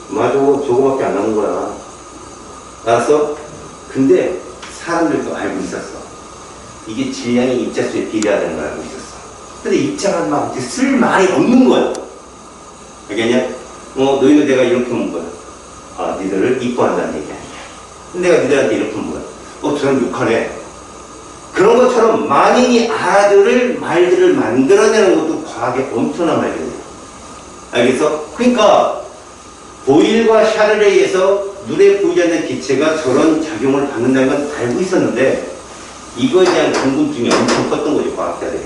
맞아, 저거밖에 안 남은 거야. 알았어? 근데 사람들도 알고 있었어. 이게 질량이 입자수에 비례하다는 걸 알고 있었어. 근데 입자만 막 쓸 말이 없는 거야. 알겠냐? 너희도 내가 이렇게 문 거야. 아, 니들을 이뻐한다는 얘기 아니야. 근데 내가 니들한테 이렇게 문 거야. 저 사람 욕하네. 그런 것처럼 만인이 알아들을 말들을 만들어내는 것도 과학의 엄청난 발견이야. 알겠어? 그러니까 보일과 샤를에 의해서 눈에 보이지 않는 기체가 저런 작용을 받는다는 건 알고 있었는데 이거에 대한 궁금증이 엄청 컸던 거죠, 과학자들이.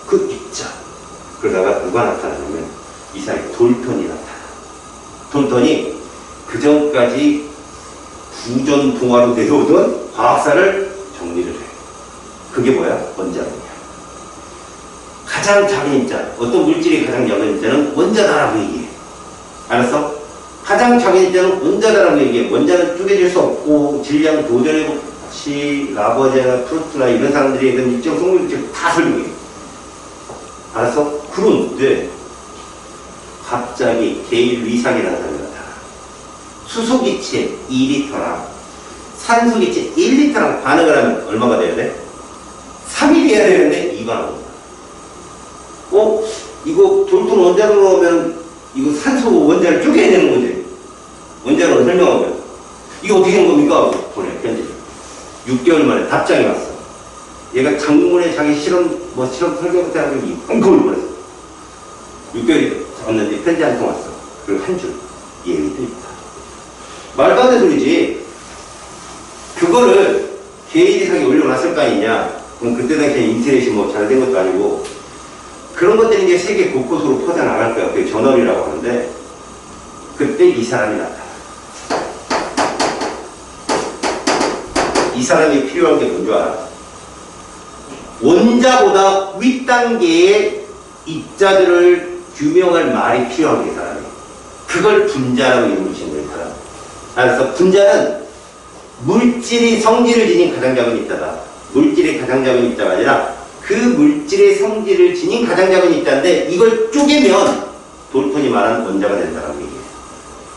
그 입자. 그러다가 누가 나타나냐면 이 사람이 돌턴이 나타나. 돌턴이 그 전까지 구전 동화로 내려오던 과학사를 정리를 해. 그게 뭐야? 원자론이야. 가장 작은 입자, 어떤 물질이 가장 작은 입자는 원자다라고 얘기해. 알았어? 가장 작은 입자는 원자다라고 얘기해. 원자는 쪼개질 수 없고 질량 도전해 같이 라버제나 프로스트나 이런 사람들이 이런 일정 성분을 다 설명해. 알았어? 그런데 갑자기 게일 위상이라는 사람이 나타나. 수소기체 2리터랑 산소기체 1리터랑 반응을 하면 얼마가 돼야 돼? 3일이 해야 되는데 2가 나온다. 이거 돌톤 원자로 넣으면 이거 산소 원자를 쪼개내는 거지. 원자로 설명하면 이거 어떻게 된 겁니까? 보내 편지. 6개월 만에 답장이 왔어. 얘가 장문에 자기 실험 설계부터 하고 엉큼을 보냈어. 6개월이 왔는데 편지 한 통 왔어. 그리고 한 줄. 얘기도 있다. 말도 안 되는 소리지. 그거를 게일이상에 올려놨을 거 아니냐. 그럼 그때 당시에 인터넷이 뭐 잘 된 것도 아니고 그런 것들이 이제 세계 곳곳으로 퍼져나갈 거야. 그게 전업이라고 하는데, 그때 이 사람이 나타나. 이 사람이 필요한 게 뭔지 알아? 원자보다 윗단계의 입자들을 규명할 말이 필요한 게 사람이에요. 그걸 분자라고 이름을 지은 거예요, 사람. 그래서 분자는 물질이 성질을 지닌 가장 작은 입자다. 물질이 가장 작은 입자가 아니라 그 물질의 성질을 지닌 가장 작은 입자인데 이걸 쪼개면 돌톤이 말하는 원자가 된다라고 얘기해요.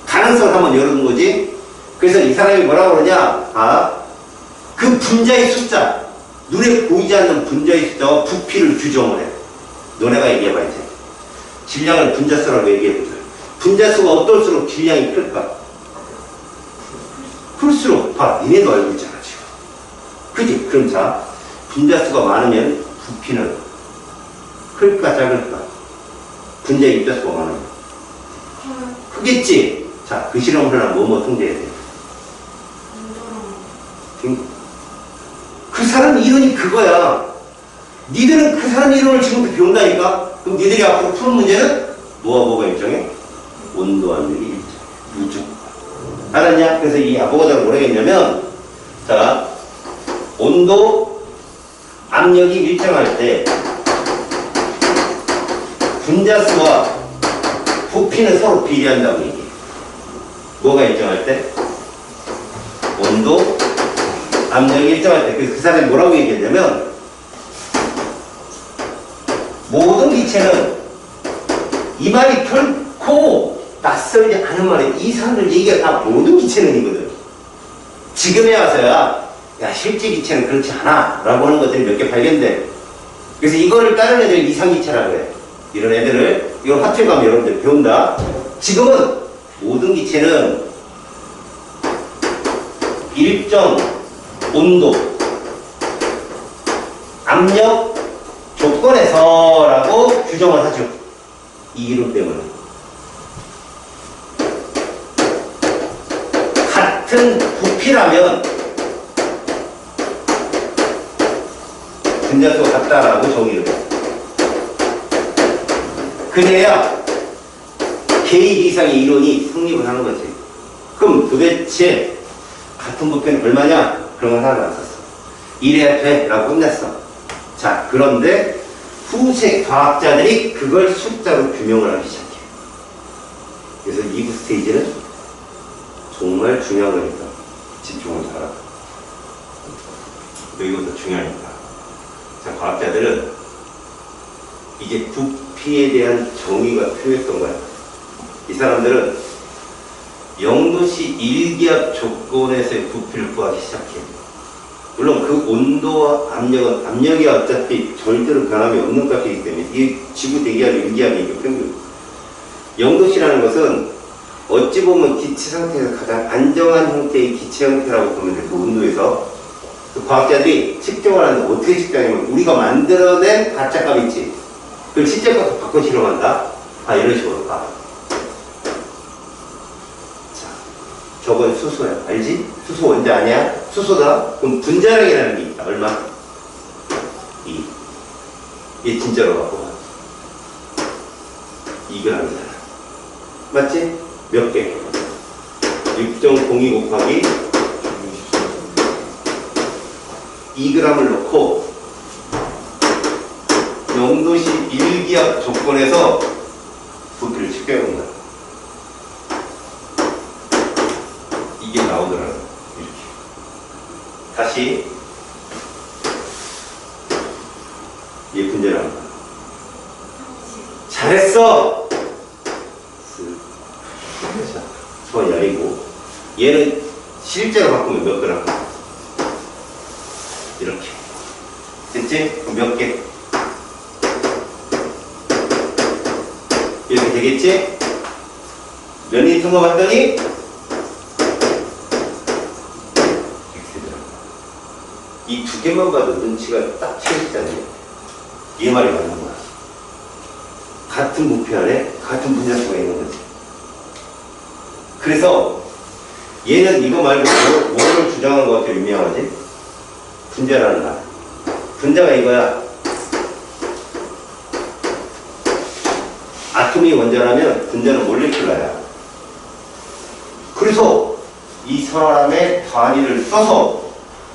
가능성을 한번 열어둔 거지. 그래서 이 사람이 뭐라고 그러냐? 그 분자의 숫자, 눈에 보이지 않는 분자의 숫자와 부피를 규정을 해. 너네가 얘기해봐 이제. 질량을 분자수라고 얘기해보자. 분자수가 어떨수록 질량이 클까? 클수록 봐, 니네도 알고 있잖아 지금. 그지? 그럼 자, 분자수가 많으면 부피는 클까 작을까? 분자의 입자수가 많으면 크겠지? 자, 그 실험을 하려면 뭐뭐 통제해야 돼? 그 사람 이론이 그거야. 니들은 그 사람 이론을 지금부터 배운다니까? 그럼 니들이 앞으로 푸는 문제는 뭐가 일정해? 온도 압력이 일정. 무조건. 알았냐? 그래서 이 아보가드로가 뭐라고 했냐면, 자, 온도, 압력이 일정할 때 분자수와 부피는 서로 비례한다고 얘기해. 뭐가 일정할 때? 온도, 압력이 일정할 때. 그래서 그 사람이 뭐라고 얘기했냐면, 모든 기체는, 이 말이 결코 낯설지 않은 말이에요. 이 사람들 얘기가 다 모든 기체는 이거든. 지금에 와서야, 야, 실제 기체는 그렇지 않아. 라고 하는 것들이 몇 개 발견돼. 그래서 이거를 다른 애들 이상기체라고 해. 이런 애들을, 이걸 학교에 가면 여러분들 배운다. 지금은 모든 기체는 일정 온도, 압력 조건에서라고 규정을 하죠. 이 이론 때문에. 같은 부피라면 분자수가 같다라고 정의를 해요. 그래야 개인 이상의 이론이 성립을 하는 거지. 그럼 도대체 같은 부피는 얼마냐? 그런 건 하나도 안 썼어. 이래야 돼 라고 끝냈어. 자, 그런데 후세 과학자들이 그걸 숫자로 규명을 하기 시작해. 그래서 이브 스테이지는 정말 중요한 거니까 집중을 잘하고. 이것도 중요하니까. 자, 과학자들은 이제 부피에 대한 정의가 필요했던 거야. 이 사람들은 0도씨 1기압 조건에서의 부피를 구하기 시작해. 물론 그 온도와 압력은, 압력이 어차피 절대로 변함이 없는 값이기 때문에 이 지구 대기압 1기압이니까 평균. 0도씨라는 것은 어찌 보면 기체 상태에서 가장 안정한 형태의 기체 형태라고 보면 돼. 그 온도에서. 그 과학자들이 측정을 하는데 어떻게 측정하냐면 우리가 만들어낸 가짜값 있지. 그걸 실제값으로 바꿔 실험한다. 이런 식으로 봐. 자, 저건 수소야. 알지? 수소 원자 아니야? 수소다? 그럼 분자량이라는 게 있다. 얼마? 2. 얘 진짜로 갖고 와. 2g이잖아. 맞지? 몇 개? 6.02 곱하기 2g을 넣고 0도씨 1기압 조건에서 부피를 측정해본 거야. 이게 나오더라고요. 이렇게. 다시 얘 분자를 합니다. 잘했어! 자, 손 열리고 얘는 실제로 바꾸면 몇 그램? 이렇게. 됐지? 그럼 몇 개? 이렇게 되겠지? 면이 통과봤더니 이 두 개만 봐도 눈치가 딱 채워지잖아요. 이 말이 맞는 거야. 같은 부피 안에 같은 분자수가 있는 거지. 그래서 얘는 이거 말고 뭐를 주장한 것 같아 유명하지? 분자라는 말. 분자가 이거야. 아tom이 원자라면 분자는 몰레큘라야. 그래서 이 사람의 단위를 써서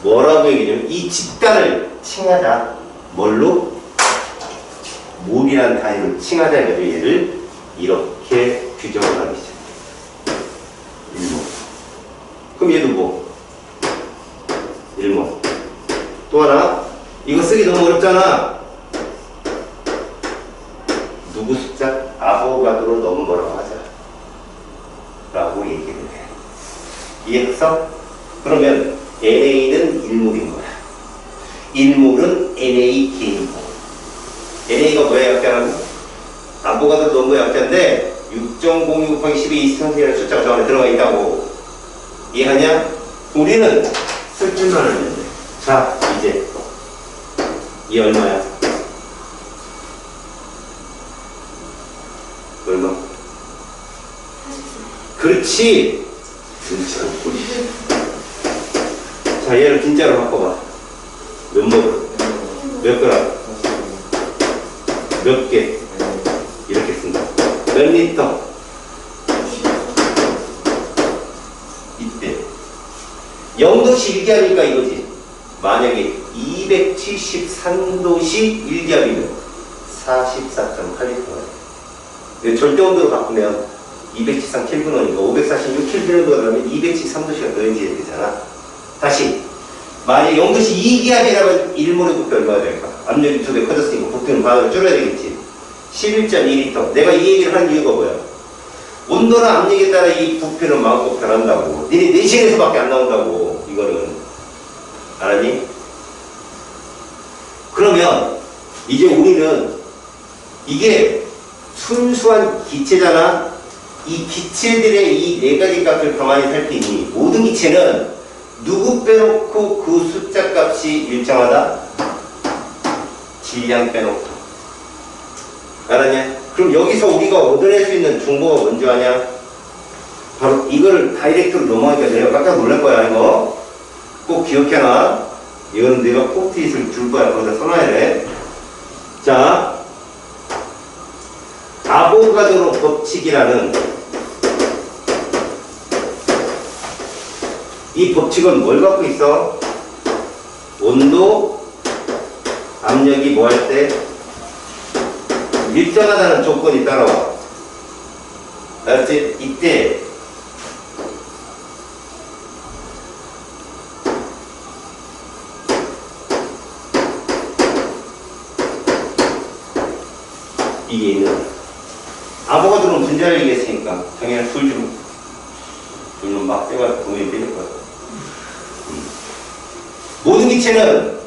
뭐라고 얘기냐면 이 집단을 칭하자. 뭘로? 몰이라는 단위로 칭하자 해가지고 얘를 이렇게 규정을 하기 시작해. 1몰. 그럼 얘도 뭐? 1몰. 또 하나, 이거 쓰기 너무 어렵잖아. 누구 숫자? 아보가드로 너무 뭐라고 하자 라고 얘기를 해. 이해했어? 그러면 NA는 1몰인 거야. 1몰은 NA 개이고, NA가 뭐야 약자는? 아보가드로 너무 약자인데 6.02 곱하기 12 이상이라는 숫자가 저 안에 들어가 있다고. 이해하냐? 우리는 쓸 줄만 알면 돼. 자, 이제 이 얼마야? 얼마? 그렇지. 진짜 꿀이. 자, 얘를 진짜로 바꿔봐. 몇 몰? 몇 그램? 몇 개? 이렇게 쓴다. 몇 리터? 이때 0도씨 1기압이니까 이거지. 만약에 273도씨 1기압이면 44.8리터야. 절대온도로 바꾸면 273 켈빈원이니까 546 켈빈원도가 들어가면 273도씨가 더 연기해야 되잖아. 다시 만약에 0도씨 2기압이라면 1몰의 부피 얼마가 될까? 압력이 2배 커졌으니까 부피는 반으로 줄여야 되겠지. 11.2리터. 내가 이 얘기를 한 이유가 뭐야? 온도나 압력에 따라 이 부피는 마음껏 변한다고. 니네 내시경에서밖에 안 나온다고. 이거는 알았니? 그러면 이제 우리는 이게 순수한 기체잖아. 이 기체들의 이 네 가지 값을 가만히 살피니 모든 기체는 누구 빼놓고 그 숫자 값이 일정하다? 질량 빼놓고. 알았냐? 그럼 여기서 우리가 얻어낼 수 있는 정보가 뭔지 아냐? 바로 이거를 다이렉트로 넘어가니까 내가 깜짝 놀랄 거야. 이거 꼭 기억해놔. 이거는 내가 포트잇을 줄 거야. 거기다 써놔야 돼. 자, 아보가드로 법칙이라는 이 법칙은 뭘 갖고 있어? 온도, 압력이 뭐 할 때? 일정하다는 조건이 따라와. 알았지? 이때 이게 있는 아보가드로는 분자를 얘기했으니까 당연히 둘은 막 떼가 동일이 되는 거야. 모든 기체는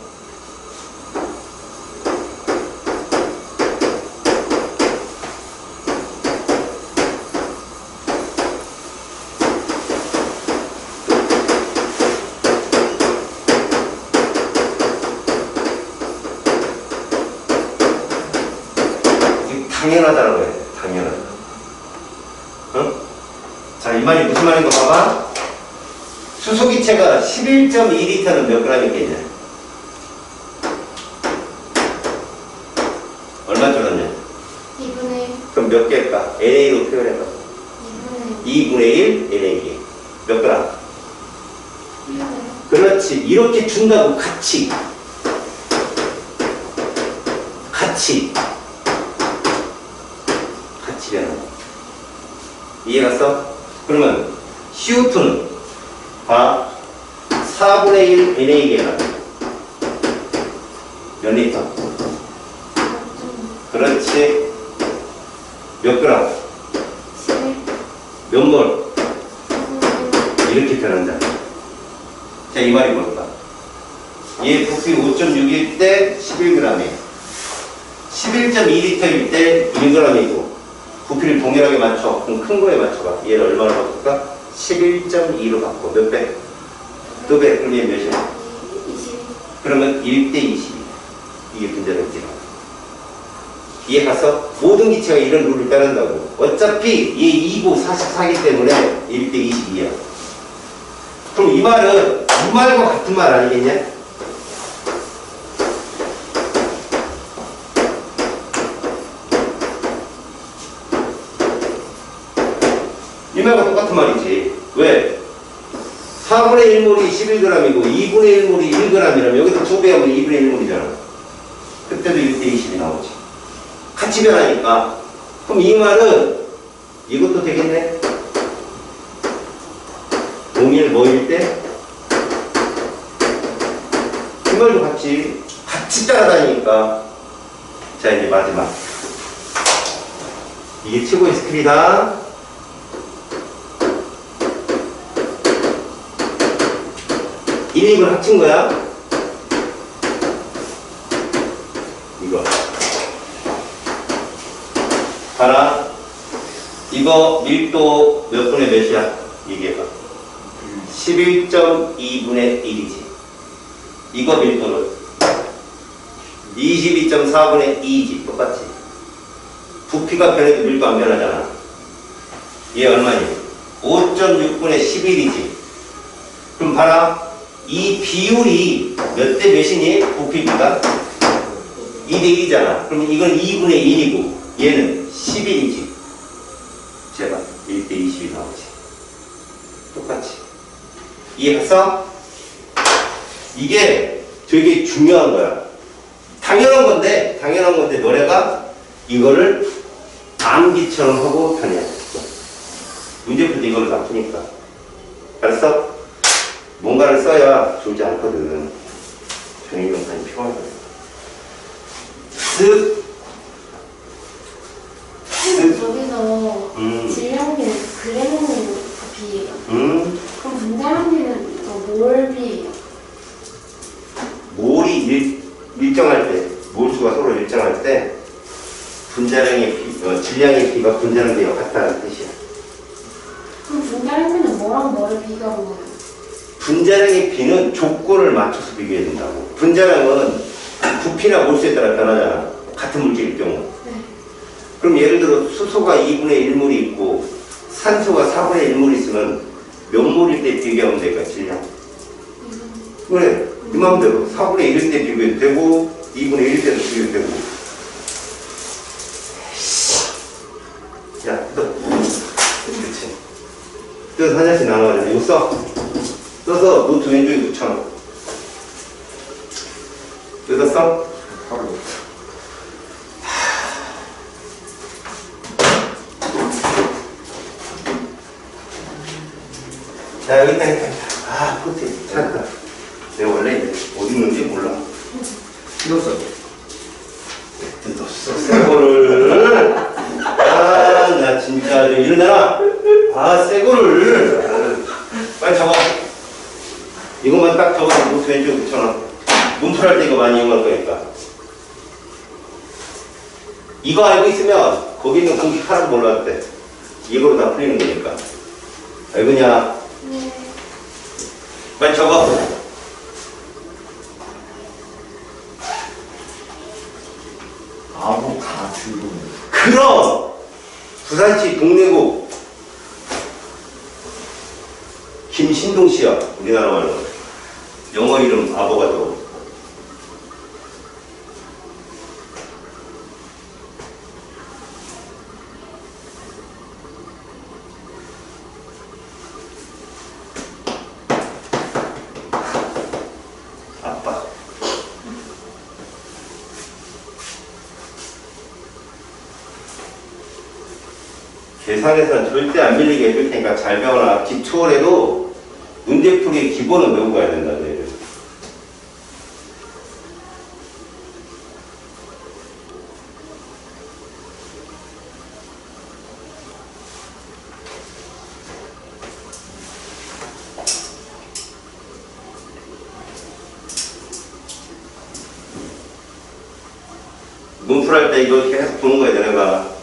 당연하다라고 해. 당연하다. 어? 자, 이 말이 무슨 말인가 봐봐. 수소기체가 11.2리터는 몇 그램 있겠냐? 얼마 줄었냐? 2분의 1. 그럼 몇 개일까? NA로 표현해봐. 2분의 1 NA. 몇 그램? 1. 그렇지. 이렇게 준다고 같이. 이해갔어? 그러면 CO2는 봐. 4분의 1 NA개가 몇 리터? 그렇지. 몇 그램? 11. 몇 몰? 이렇게 변한다. 자, 이 말이 뭘까? 얘 부피 5.6일 때 11g이에요. 11.2리터일 때 1g이고 부피를 동일하게 맞춰. 그럼 큰 거에 맞춰봐. 얘를 얼마나 바꿀까? 11.2로 바꿔. 몇 배? 2배. 그럼 얘 몇이야? 20. 그러면 1대 20. 이게 분자력이지. 이해 갔어? 모든 기체가 이런 룰을 따른다고. 어차피 얘 2고 44이기 때문에 1대 22야. 그럼 이 말은 이 말과 같은 말 아니겠냐? 이 말과 똑같은 말이지. 왜? 4분의 1몰이 11g이고 2분의 1몰이 1g이라면 여기서 2배 하면 2분의 1몰이잖아. 그때도 1대 20이 나오지. 같이 변하니까. 그럼 이 말은 이것도 되겠네. 동일 뭐일 때? 이 말도 같이 따라다니니까. 자, 이제 마지막. 이게 최고의 스킬이다. 인입을 합친 거야. 이거. 봐라. 이거 밀도 몇 분의 몇이야? 이게 봐. 11.2분의 1이지. 이거 밀도는 22.4분의 2이지. 똑같지. 부피가 변해도 밀도 안 변하잖아. 얘 얼마니? 5.6분의 11이지. 그럼 봐라. 이 비율이 몇 대 몇이니? 부피가 2대 1이잖아. 그럼 이건 2분의 1이고 얘는 11이지. 제발 1대 20이 나오지. 똑같이. 이해했어? 이게 되게 중요한 거야. 당연한 건데 너네가 이거를 암기처럼 하고 다녀야 돼. 문제 풀 때 이걸로 다 푸니까. 알았어? 뭔가를 써야 졸지 않거든. 정의명판이 필요하거든. 저기서 질량비는 그램 부피예요. 그럼 분자량비는 몰비예요. 몰이 일정할 때, 몰수가 서로 일정할 때 분자량의 질량의 비가 분자량 비와 같다는 뜻이야. 그럼 분자량비는 뭐랑 뭐를 비교한 거예요? 분자량의 비는 조건을 맞춰서 비교해야 된다고. 분자량은 부피나 몰수에 따라 변하잖아. 같은 물질일 경우. 네. 그럼 예를 들어 수소가 2분의 1몰이 있고 산소가 4분의 1몰이 있으면 몇 몰일 때 비교하면 될까, 질량? 그래, 이 마음대로 4분의 1일 때 비교해도 되고 2분의 1일 때도 비교해도 되고. 야, 너 그렇지. 그래서 한 장씩 나눠가지고 이거 써서 노트 왼쪽에 붙여놔. 뜯었어? 자, 여기 있다. 아, 포트 찾았다. 내가 원래 어디 있는지 몰라. 뜯었어요. 뜯었어, 새거를. 아, 나 진짜 좀 일어나라. 아, 새거를. 빨리 잡아. 이것만 딱 적어서 노트 왼쪽에 붙여놔. 문풀할 때 이거 많이 이용할 거니까. 이거 알고 있으면 거기 있는 공기 하나도 몰라도 돼. 이거로 다 풀리는 거니까. 알겠냐? 네. 빨리 적어. 아보카드. 그럼 부산시 동래구 김신동 씨야. 우리나라 말로 영어 이름 아보가도. 아빠. 계산에서는 절대 안 밀리게 해줄 테니까 잘 배워라. 기초월에도 문제풀이의 기본은 외우고 가야 된다. 너희들. 문풀할 때 이거 계속 보는 거야, 너네가.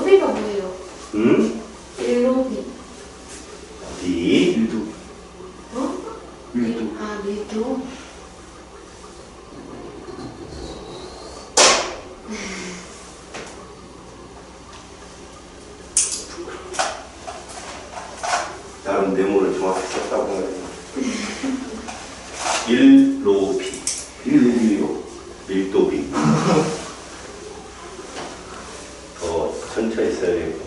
높이가 뭐예요? 응? 1높이. 어디? 밀도. 어? 밀도. 아, 밀도. 나는 네모를 정확히 썼다고 해요. 1로피. 밀도이요. 밀도비. 더 천천히 써야 되고.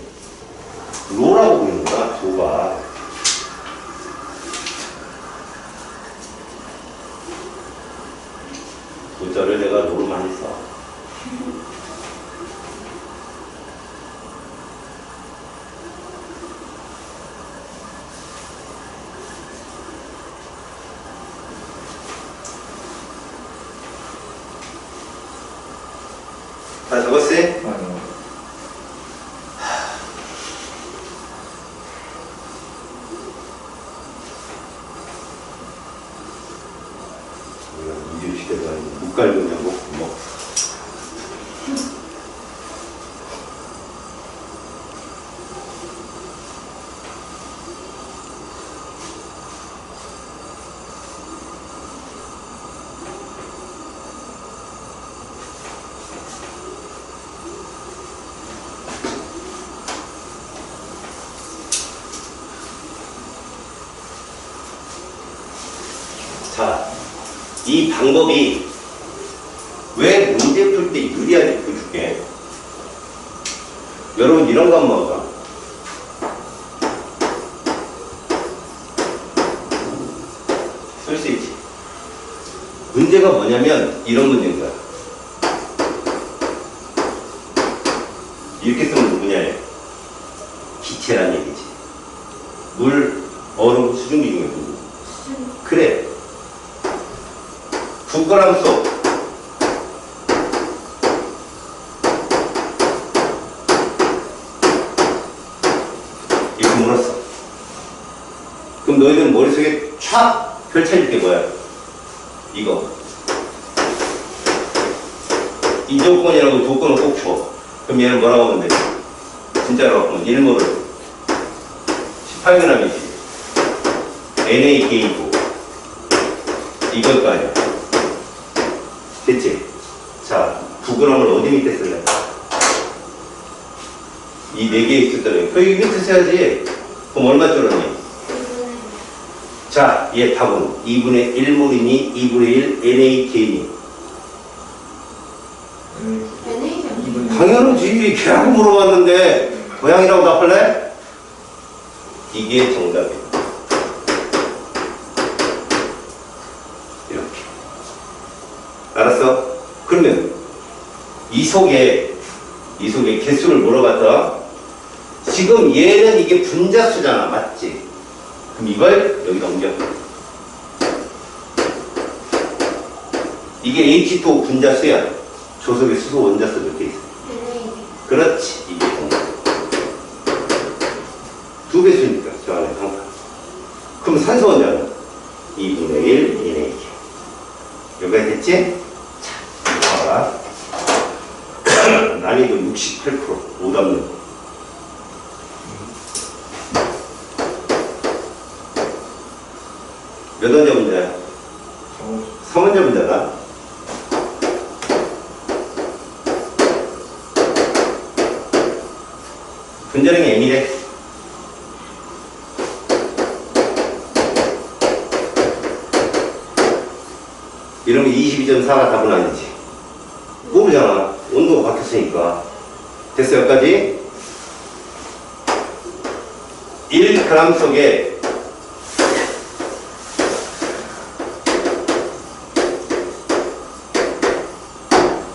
로라고 부르는구나, 조가. 도자를 내가 로로 많이 써. 다 적었어? 아니요. 우리가 이주시대가 아니고 못 갈거냐고 뭐. 자, 이 방법이 왜 문제 풀 때 유리하게 풀줄게. 여러분 이런 거 한번 봐봐. 쓸 수 있지. 문제가 뭐냐면 이런 문제인 거야. 이렇게 쓰면 누구냐 해. 기체란 얘기지. 물, 얼음, 수증기 중에 누구? 그래. 국가람수 이렇게 물었어. 그럼 너희들 머릿속에 촥 펼쳐질 게 뭐야? 이거. 이 조건이라고 조건을 꼭 줘. 그럼 얘는 뭐라고 하면 돼? 진짜로 하면 1몰을 18g이지. NaK고 이걸 거 아니야. 됐지? 자, 9g을 어디 밑에 쓸래? 이 4개 있었잖아요. 그 밑에 써야지. 그럼 얼마 줄었니? 자, 얘 답은 2분의 1몰이니 2분의 1 NaK니? NA가 당연하지. 걔하고 물어봤는데 고양이라고 답할래? 이게 정답이야. 이렇게. 알았어? 그러면 이 속에 개수를 물어봤다. 지금 얘는 이게 분자수잖아. 맞지? 그럼 이걸 여기다 옮겨. 이게 H2O 분자수야. 조석에 수소 원자수 이렇게 있어. NA. 그렇지. 이게 정답. 2배수니까 저 안에 항상. 그럼 산소 원자는 2분의 1 NaK. 여기가 됐지? 자, 봐라. 난이도 68% 오답률. 몇 원자 문제야? 3원자 문제다. 분자량이 M이래. 이러면 22.4가 답은 아니지. 모르잖아. 온도가 바뀌었으니까. 됐어, 여기까지? 1g 속에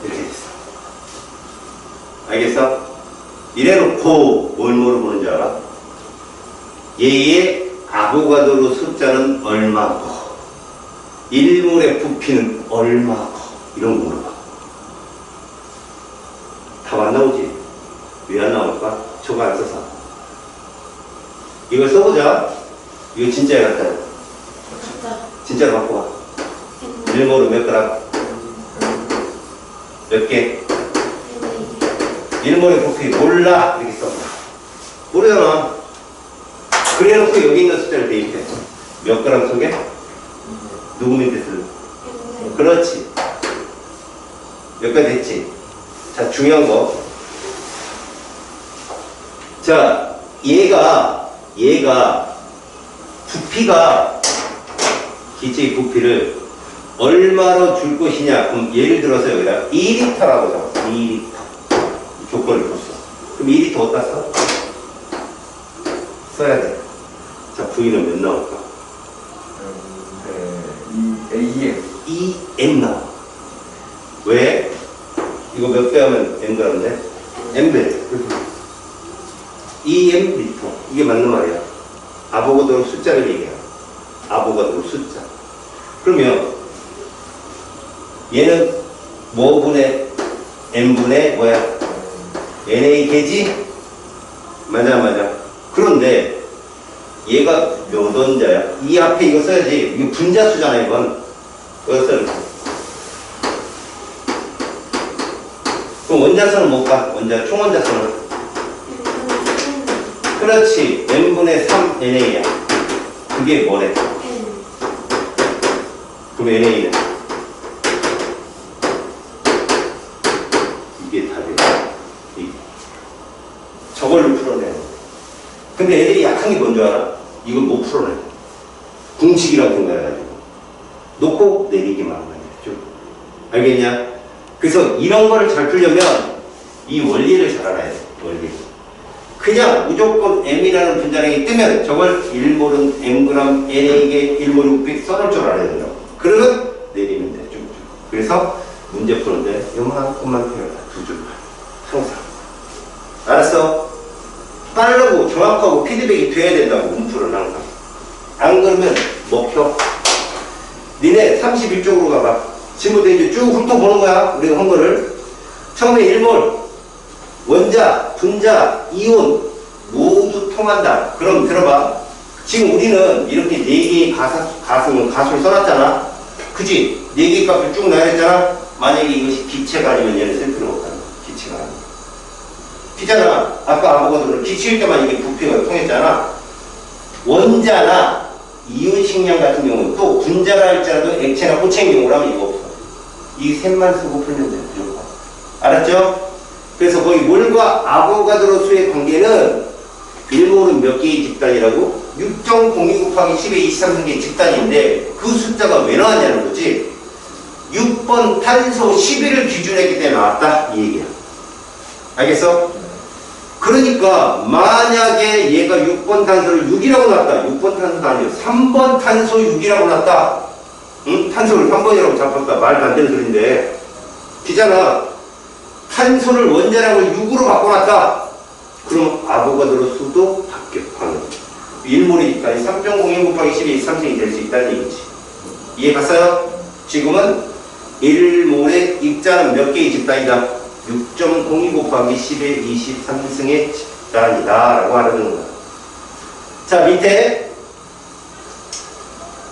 이렇게 됐어. 알겠어? 이래놓고 뭘 물어보는지 알아? 얘의 아보가드로 숫자는 얼마고 1몰의 부피는 얼마고 이런 거 물어봐. 답 안 나오지? 왜 안 나올까? 저거 안 써서. 이걸 써보자. 이거 진짜야 같다. 진짜. 진짜로 갖고 와. 1몰은 몇 그램? 몇 개? NA. 1몰의 부피 몰라. 이렇게 써. 모르잖아. 그래놓고 여기 있는 숫자를 대입해. 몇 그램 속에? 누구 밑에 쓸래? 그렇지. 여기까지 됐지. 자, 중요한 거. 자, 얘가 부피가 기체의 부피를 얼마로 줄 것이냐. 그럼 예를 들어서 여기다 2리터라고 잡았어. 2리터. 조건을 줬어. 그럼 2리터 어디다 써? 써야 돼. 자, V는 몇 나올까? AF. 2M 나와. 왜? 이거 몇 배 하면 M 그라는데? M배. 2M 리터. 이게 맞는 말이야. 아보가드로 숫자를 얘기해. 아보가드로 숫자. 그러면 얘는 뭐분의 M분의 뭐야? NA 개지? 맞아. 그런데 얘가 몇 원자야? 이 앞에 이거 써야지. 이거 분자수잖아, 이건. 이거 써야지. 그럼 원자수는 뭘까? 총 원자수는? 그렇지. N분의 3 NA야. 그게 뭐래? 그럼 NA는? 이게 답이야. 저걸로 풀어내. 근데 애들이 약한 게 뭔 줄 알아? 이걸 못 풀어내. 궁칙이라고 생각해가지고. 놓고 내리기만 하는 거야. 쭉. 알겠냐? 그래서 이런 거를 잘 풀려면 이 원리를 잘 알아야 돼. 원리. 그냥 무조건 M이라는 분자량이 뜨면 저걸 1몰은 Mg NA에 1몰 600 써놓을 줄 알아야 된다고. 그러면 내리면 돼. 쭉쭉. 그래서 문제 푸는데 요만큼만 해라. 2줄. 항상. 알았어? 빠르고 정확하고 피드백이 돼야 된다고. 문풀은 항상. 안 그러면 먹혀. 니네 31쪽으로 가봐. 지금부터 이제 쭉 훑어보는 거야. 우리가 한 거를. 처음에 1몰. 원자, 분자, 이온 모두 통한다. 그럼 들어봐. 지금 우리는 이렇게 4개의 가수를 써놨잖아. 그지? 4개의 값을 쭉 놔야 했잖아. 만약에 이것이 기체가 아니면 얘는 쓸 필요가 없다는 거야. 기체가 아니면. 피잖아. 아까 아보가드로는 기체일 때만 이게 부피가 통했잖아. 원자나 이온 식량 같은 경우는 또 분자라 할지라도 액체나 고체인 경우라면 이거 없어. 이 셋만 쓰고 풀면 돼. 무조건. 알았죠? 그래서 거기 몰과 아보가드로 수의 관계는 1몰은 몇 개의 집단이라고? 6.02 곱하기 10의 23개의 집단인데 그 숫자가 왜 나왔냐는 거지. 6번 탄소 11을 기준했기 때문에 나왔다 이 얘기야. 알겠어? 그러니까 만약에 얘가 6번 탄소를 6이라고 놨다. 6번 탄소도 아니고 3번 탄소 6이라고 놨다. 응? 탄소를 3번이라고 잡았다. 말도 안 되는 소리인데. 기잖아. 탄소를 원자량을 6으로 바꿔놨다. 그럼 아보가드로 수도 바뀌어. 방금. 1몰이니까 3.01 곱하기 10의 3승이 될 수 있다는 얘기지. 이해 갔어요? 지금은 1몰의 입자는 몇 개의 집단이다? 6.02 곱하기 10의 23승의 집단이다 라고 알아두는 거야. 자, 밑에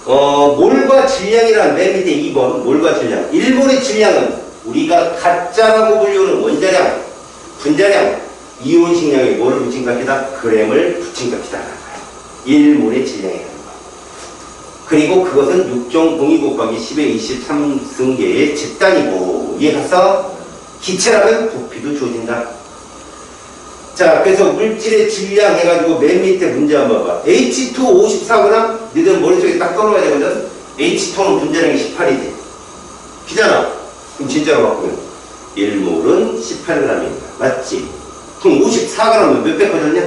몰과 질량이란 맨 밑에 2번 몰과 질량. 1몰의 질량은 우리가 가짜라고 불리우는 원자량, 분자량, 이온식량에 뭐를 붙인 값이다? 그램을 붙인 값이다. 1몰의 질량이라는 거. 그리고 그것은 6.02 곱하기 10의 23승계의 집단이고. 이해 갔어? 기체라면 부피도 주어진다. 자, 그래서 물질의 질량 해가지고 맨 밑에 문제 한번 봐봐. H2 54g? 너희들 머릿속에 딱 떠놓아야 되거든? H2는 분자량이 18이지. 기잖아. 그럼 진짜로 바꾸면 1몰은 18g입니다. 맞지? 그럼 54g은 몇 배 커졌냐?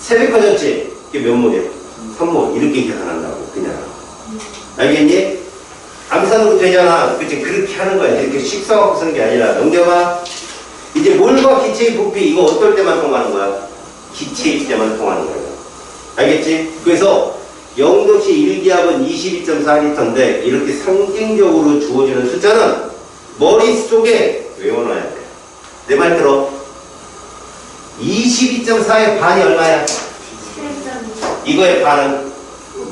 3배 커졌지? 이게 몇 몰이야? 3몰. 이렇게 계산한다고 그냥. 알겠니? 암산으로 되잖아. 그치? 그렇게 하는 거야. 이렇게 식사하고 쓰는 게 아니라. 넘겨봐. 이제 몰과 기체의 부피 이거 어떨 때만 통하는 거야? 기체일 때만 통하는 거야. 알겠지? 그래서 0도씨 1기압은 22.4리터인데 이렇게 상징적으로 주어지는 숫자는 머릿속에 외워놔야 돼. 내 말 들어. 22.4의 반이 얼마야? 7.2. 이거의 반은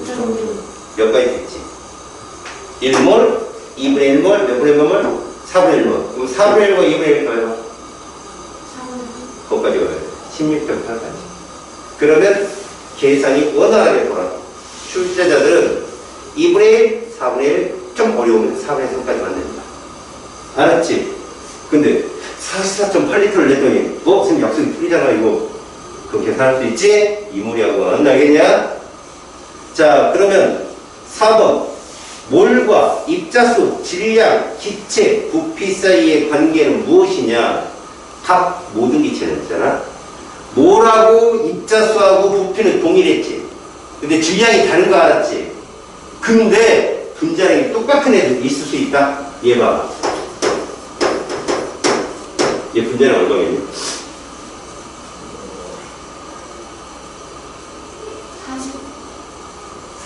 5.6. 몇 가지 됐지? 1몰, 2분의 1몰, 몇 분의 몇 몰? 4분의 1몰. 그럼 4분의 1과 2분의 1 더해봐. 3. 거기까지 가야 돼. 16.8까지. 그러면 계산이 원활하게 돌아. 출제자들은 2분의 1, 4분의 1, 좀 어려우면 4분의 3까지 만듭니다. 알았지? 근데 44.8리터를 냈더니 선생님 약속이 틀리잖아 이거. 그거 계산할 수 있지? 이무리학원 알겠냐? 자 그러면 4번 몰과 입자수, 질량, 기체, 부피 사이의 관계는 무엇이냐? 각 모든 기체는 있잖아. 몰하고 입자수하고 부피는 동일했지. 근데 질량이 다른 거 알았지? 근데 분자량이 똑같은 애도 있을 수 있다. 얘 봐봐. 얘 분자량 얼마겠니?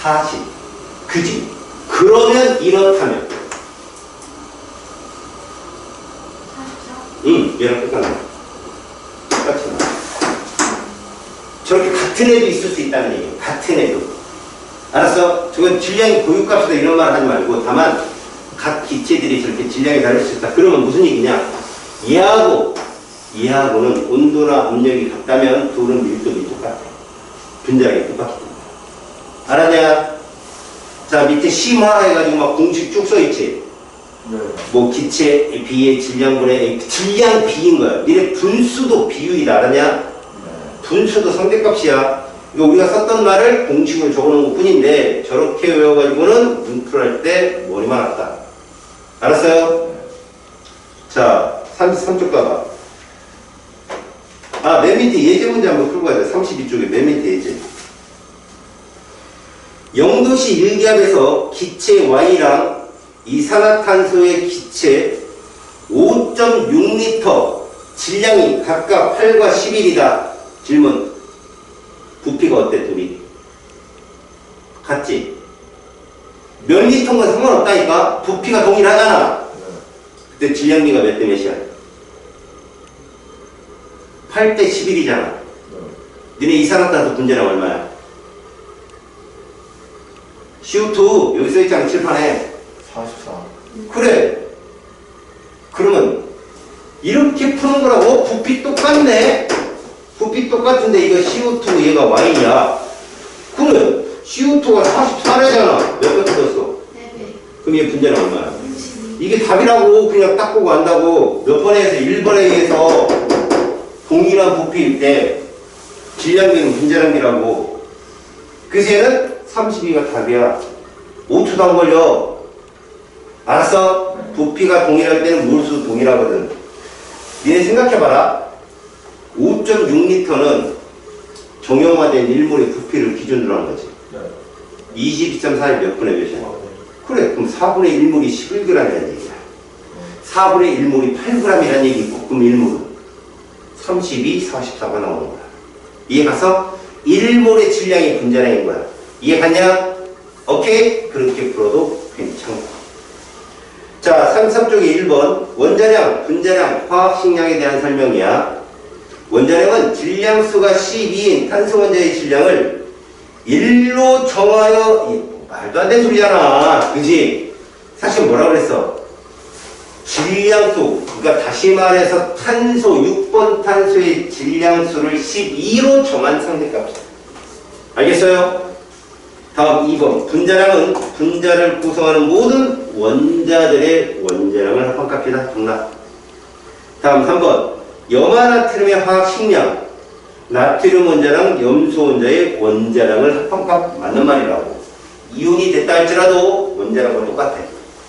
40. 그지? 그러면 이렇다면 44? 얘랑 똑같네. 똑같이 나. 저렇게 같은 애도 있을 수 있다는 얘기예요. 같은 애도. 알았어? 저건 질량이 고유값이다 이런 말 하지 말고 다만 각 기체들이 저렇게 질량이 다를 수 있다. 그러면 무슨 얘기냐? 얘하고는 온도나 압력이 같다면 둘은 밀도이 똑같아. 분자량이 똑같기 때문에. 알았냐? 자 밑에 심화 해가지고 막 공식 쭉 써있지? 네. 뭐 기체 B의 질량분의 A, 질량 B인 거야. 니네 분수도 비율이다. 알았냐? 분수도 상대값이야. 이거 우리가 썼던 말을 공식으로 적어놓은 것 뿐인데 저렇게 외워가지고는 문풀할 때 머리만 아프다. 알았어요? 자 33쪽 가봐. 맨 밑에 예제 문제 한번 풀고 가자. 32쪽에 맨 밑에 예제. 0도씨 1기압에서 기체 Y랑 이산화탄소의 기체 5.6리터 질량이 각각 8과 11이다. 질문. 부피가 어때 둘이? 같지? 몇 리터인가 상관없다니까? 부피가 동일하잖아. 그때 질량비가 몇 대 몇이야? 8대 11이잖아. 니네 이산화탄소 분자량 얼마야? CO2 여기 써있잖아 칠판에. 44. 그래. 그러면 이렇게 푸는 거라고? 부피 똑같네. 부피 똑같은데 이거 CO2 얘가 Y야. 그래. CO2가 44래잖아. 몇 배 터졌어? 4배. 그럼 얘 분자량 얼마야? 62. 이게 답이라고. 그냥 딱 보고 안다고. 몇 번에 의해서 1번에 의해서 동일한 부피일 때 질량비는 분자량비라고. 그래서 얘는 32가 답이야. 5초도 안 걸려. 알았어? 부피가 동일할 때는 몰수도 동일하거든. 니네 생각해봐라. 5.6리터는 정형화된 1몰의 부피를 기준으로 하는 거지. 22.4에 몇 분의 몇이야? 그래, 그럼 4분의 1몰이 11g이라는 얘기야. 4분의 1몰이 8g이라는 얘기고, 그럼 1몰은 32, 44가 나오는 거야. 이해가서 1몰의 질량이 분자량인 거야. 이해갔냐? 오케이? 그렇게 풀어도 괜찮고. 자, 33쪽에 1번 원자량, 분자량, 화학식량에 대한 설명이야. 원자량은 질량수가 12인 탄소 원자의 질량을 1로 정하여 말도 안 되는 소리잖아. 그지? 사실 뭐라 그랬어? 질량수, 그러니까 다시 말해서 탄소, 6번 탄소의 질량수를 12로 정한 상대값이야. 알겠어요? 다음 2번 분자량은 분자를 구성하는 모든 원자들의 원자량을 합한 값이다. 정답. 다음 3번 염화나트륨의 화학식량 나트륨 원자랑 염소 원자의 원자량을 합한 값 맞는 말이라고. 이온이 됐다 할지라도 원자량과 똑같아.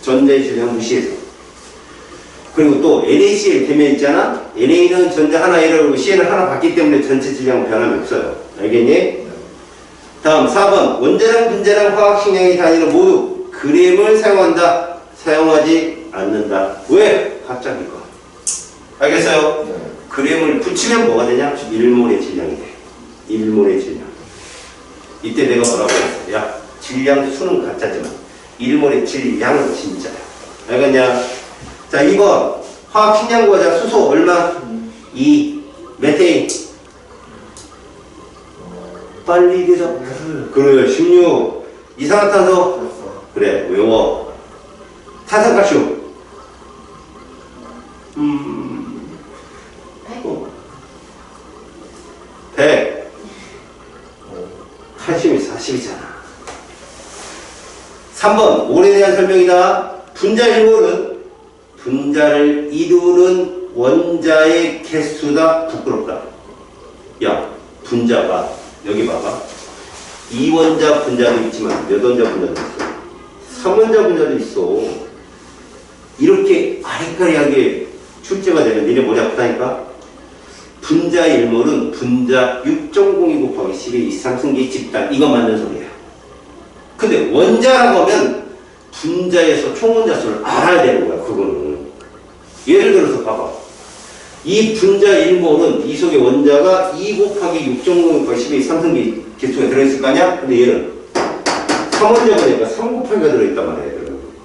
전자의 질량 무시해서. 그리고 또 NaCl 대면 있잖아. Na는 전자 하나 L을 Cl은 하나 받기 때문에 전체 질량은 변함이 없어요. 알겠니? 다음 4번 원자량, 분자량, 화학식량의 단위는 모두 그램을 사용한다. 사용하지 않는다. 왜? 갑자기 이거. 알겠어요? 그램을 붙이면 뭐가 되냐? 1몰의 질량이 돼. 1몰의 질량. 이때 내가 뭐라고 했어? 야, 질량 수는 가짜지만 1몰의 질량은 진짜야. 알겠냐? 자, 2번 화학식량 구하자. 수소 얼마? 2. 메테인 빨리 대답. 그래 16. 이산화탄소 그래 외워. 탄산칼슘 100. 3번 몰에 대한 설명이다. 분자 일몰은 분자를 이루는 원자의 개수다. 부끄럽다. 야, 분자가 여기 봐봐. 2원자 분자도 있지만 몇 원자 분자도 있어? 3원자 분자도 있어. 이렇게 아리까리하게 출제가 되면 니네 머리 아프다니까? 분자 일몰은 분자 6.02 곱하기 10의 23승계의 집단. 이거 맞는 소리야. 근데 원자라고 하면 분자에서 총원자 수를 알아야 되는 거야. 그거는. 예를 들어서 봐봐. 이 분자 일몰은 이 속의 원자가 2 곱하기 6.05 곱하기 10의 23승계 개수가 들어있을 거 아니야? 근데 얘는 3원자 보니까 3 곱하기가 들어있단 말이야.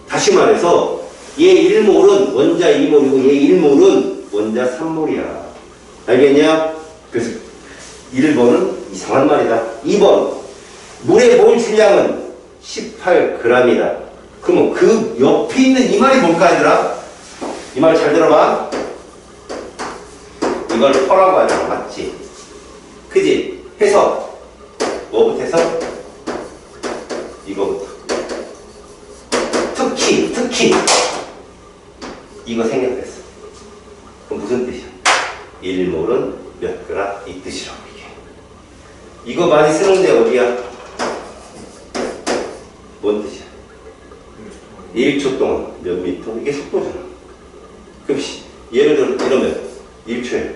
다시 말해서 얘 1몰은 원자 2몰이고 얘 1몰은 원자 3몰이야. 알겠냐? 그래서 1번은 이상한 말이다. 2번 물의 몰 질량은 18g이다. 그러면 그 옆에 있는 이 말이 뭘까 얘들아? 이 말 잘 들어봐. 이걸 퍼라고 하잖아. 맞지? 그지? 해서 뭐부터 해서? 이거부터. 특히 이거 생략했어. 그럼 무슨 뜻이야? 1몰은 몇 그램? 이 뜻이라고 이게. 이거 많이 쓰는데 어디야? 뭔 뜻이야? 1초 동안 몇 미터? 이게 속도잖아. 그럼 예를 들어 이러면 1초에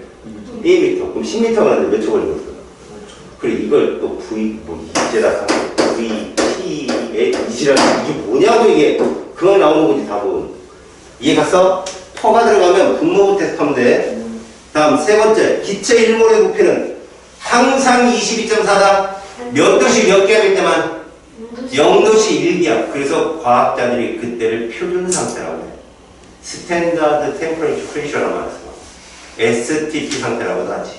1미터. 그럼 10미터 가는데 몇 초 걸리는 거야? 그래 이걸 또 V 뭐 이제다가 V T의 이지라는 이게 뭐냐고 이게. 그거 나오는 거지 답은. 이해 갔어? 퍼가 들어가면 분모 테스트하면 돼. 다음 세 번째 기체 1몰의 부피는 항상 22.4다. 몇 도시 몇 기압일 때만 0도시 1기압. 그래서 과학자들이 그때를 표준 상태라고 해. 스탠다드 템퍼레이처 프레셔라고 말했어. STP 상태라고도 하지.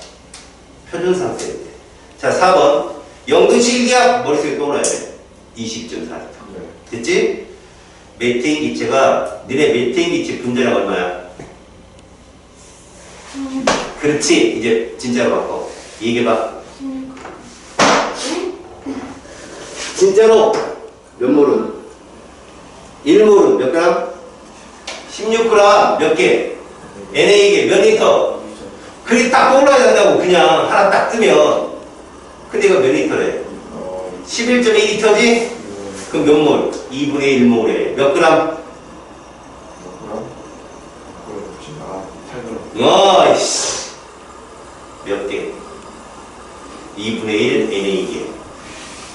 표준 상태일 때. 자 4번 0도시 1기압 머릿속에 떠올라야 돼. 20.4리터. 됐지? 메테인 기체가 너네 메테인 기체 분자량 얼마야? 그렇지. 이제 진짜로 바꿔. 얘기해봐. 진짜로 몇 몰은? 1몰은 몇 그램? 16g 몇 개? NA에게 몇 리터? 그게 딱 떠올라야 된다고. 그냥 하나 딱 뜨면. 근데 이거 몇 리터래? 11.2리터지? 그럼 몇 몰? 2분의 1몰에 몇 그램? 어이씨 몇 개? 2분의 1 NA개.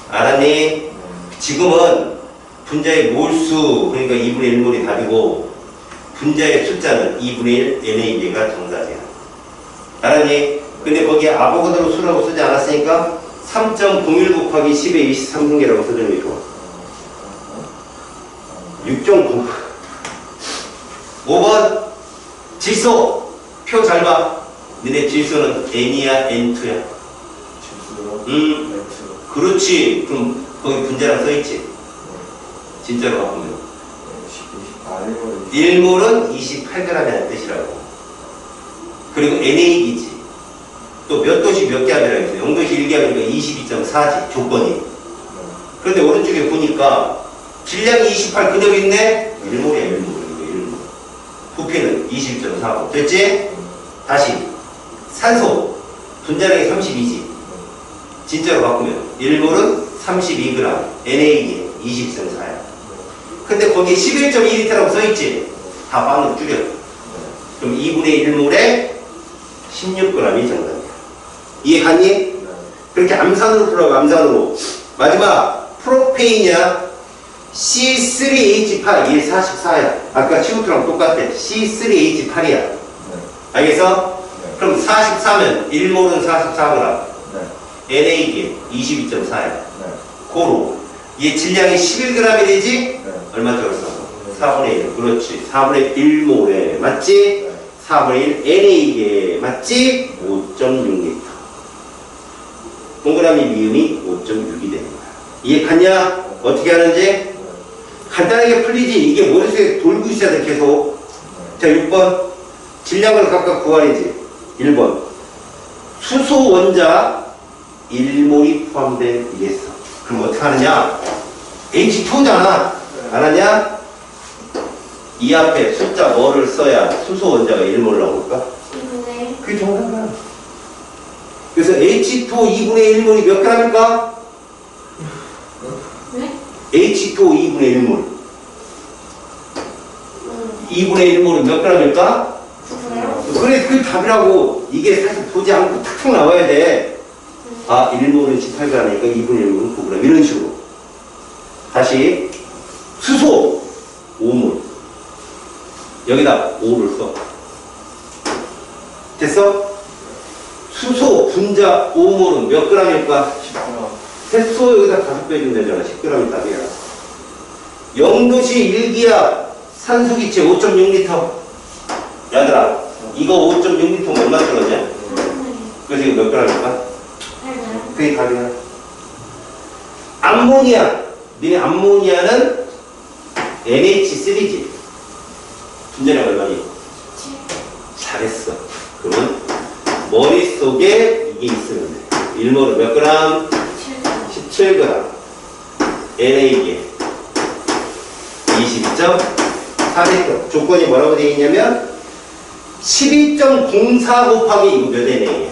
알았니? 지금은 분자의 몰수 그러니까 2분의 1몰이 답이고 분자의 숫자는 2분의 1 NA개가 정답이야. 알았니? 근데 거기에 아보가드로 수라고 쓰지 않았으니까 3.01 곱하기 10의 23승계라고 써주는 게 좋아. 6.9. 5번 질소 표 잘 봐. 너네 질소는 N이야 N2야? 그렇지. 그럼 거기 분자랑 써있지? 진짜로 바꾸면 1몰은 28g이라는 뜻이라고. 그리고 NA이지. 또 몇 도시 몇 기압이라고 했어요. 0도시 1기압이니까 22.4지 조건이. 그런데 오른쪽에 보니까 질량이 28 그대로 있네? 1몰이야 1몰. 부피는 20.4고. 됐지? 다시 산소 분자량이 32지. 진짜로 바꾸면 1몰은 32g NA에 20.4야. 근데 거기에 11.2리터라고 써있지? 다 반으로 줄여. 그럼 2분의 1몰에 16g이 정답이야. 이해 갔니? 그렇게 암산으로 풀어가. 암산으로. 마지막 프로페인이야. C3H8 얘 44야. 아까 CO2랑 똑같아. C3H8이야. 알겠어? 그럼 44면 1몰은 44g. NA계 22.4야. 고로 얘 질량이 11g이 되지? 얼마 적었어? 4분의 1. 그렇지. 4분의 1몰에 맞지? 4분의 1 NA계 맞지? 5.6L. 동그라미 미음이 5.6이 되는 거야. 이해 갔냐? 어떻게 하는지? 간단하게 풀리지. 이게 머릿속에 돌고 있어야 돼 계속. 자 6번 질량을 각각 구하래지. 1번 수소 원자 1몰이 포함된 이랬어. 그럼 어떻게 하느냐? H2잖아. 알았냐? 이 앞에 숫자 뭐를 써야 수소 원자가 1몰 나올까? 2분의 그게 정답이야. 그래서 H2 2분의 1몰이 몇 g입니까? 네? H2 2분의 1몰. 2분의 1몰은 몇 g일까? 9분의 그래, 그게 답이라고. 이게 사실 보지 않고 탁탁 나와야 돼. 아, 1몰은 18g이니까 2분의 1몰은 9g. 이런 식으로. 다시. 수소 5몰. 여기다 5를 써. 됐어? 수소 분자 5몰은 몇 g일까? 10g. 됐어. 여기다 5배 주면 되잖아. 10g이 답이야. 0도씨 1기압 산소기체 5.6L. 얘들아, 이거 5.6L면 얼마 들었냐? 그래서 이거 몇 g일까? 8g 그게 답이야. 암모니아. 니네 암모니아는 NH3지. 분자량 얼마니? 7 잘했어. 그러면 머릿속에 이게 있으면 돼. 1몰은 몇 g? 7g 17g. NA에 22.4리터. 조건이 뭐라고 되어 있냐면 12.04 곱하기 이거 몇 NA야?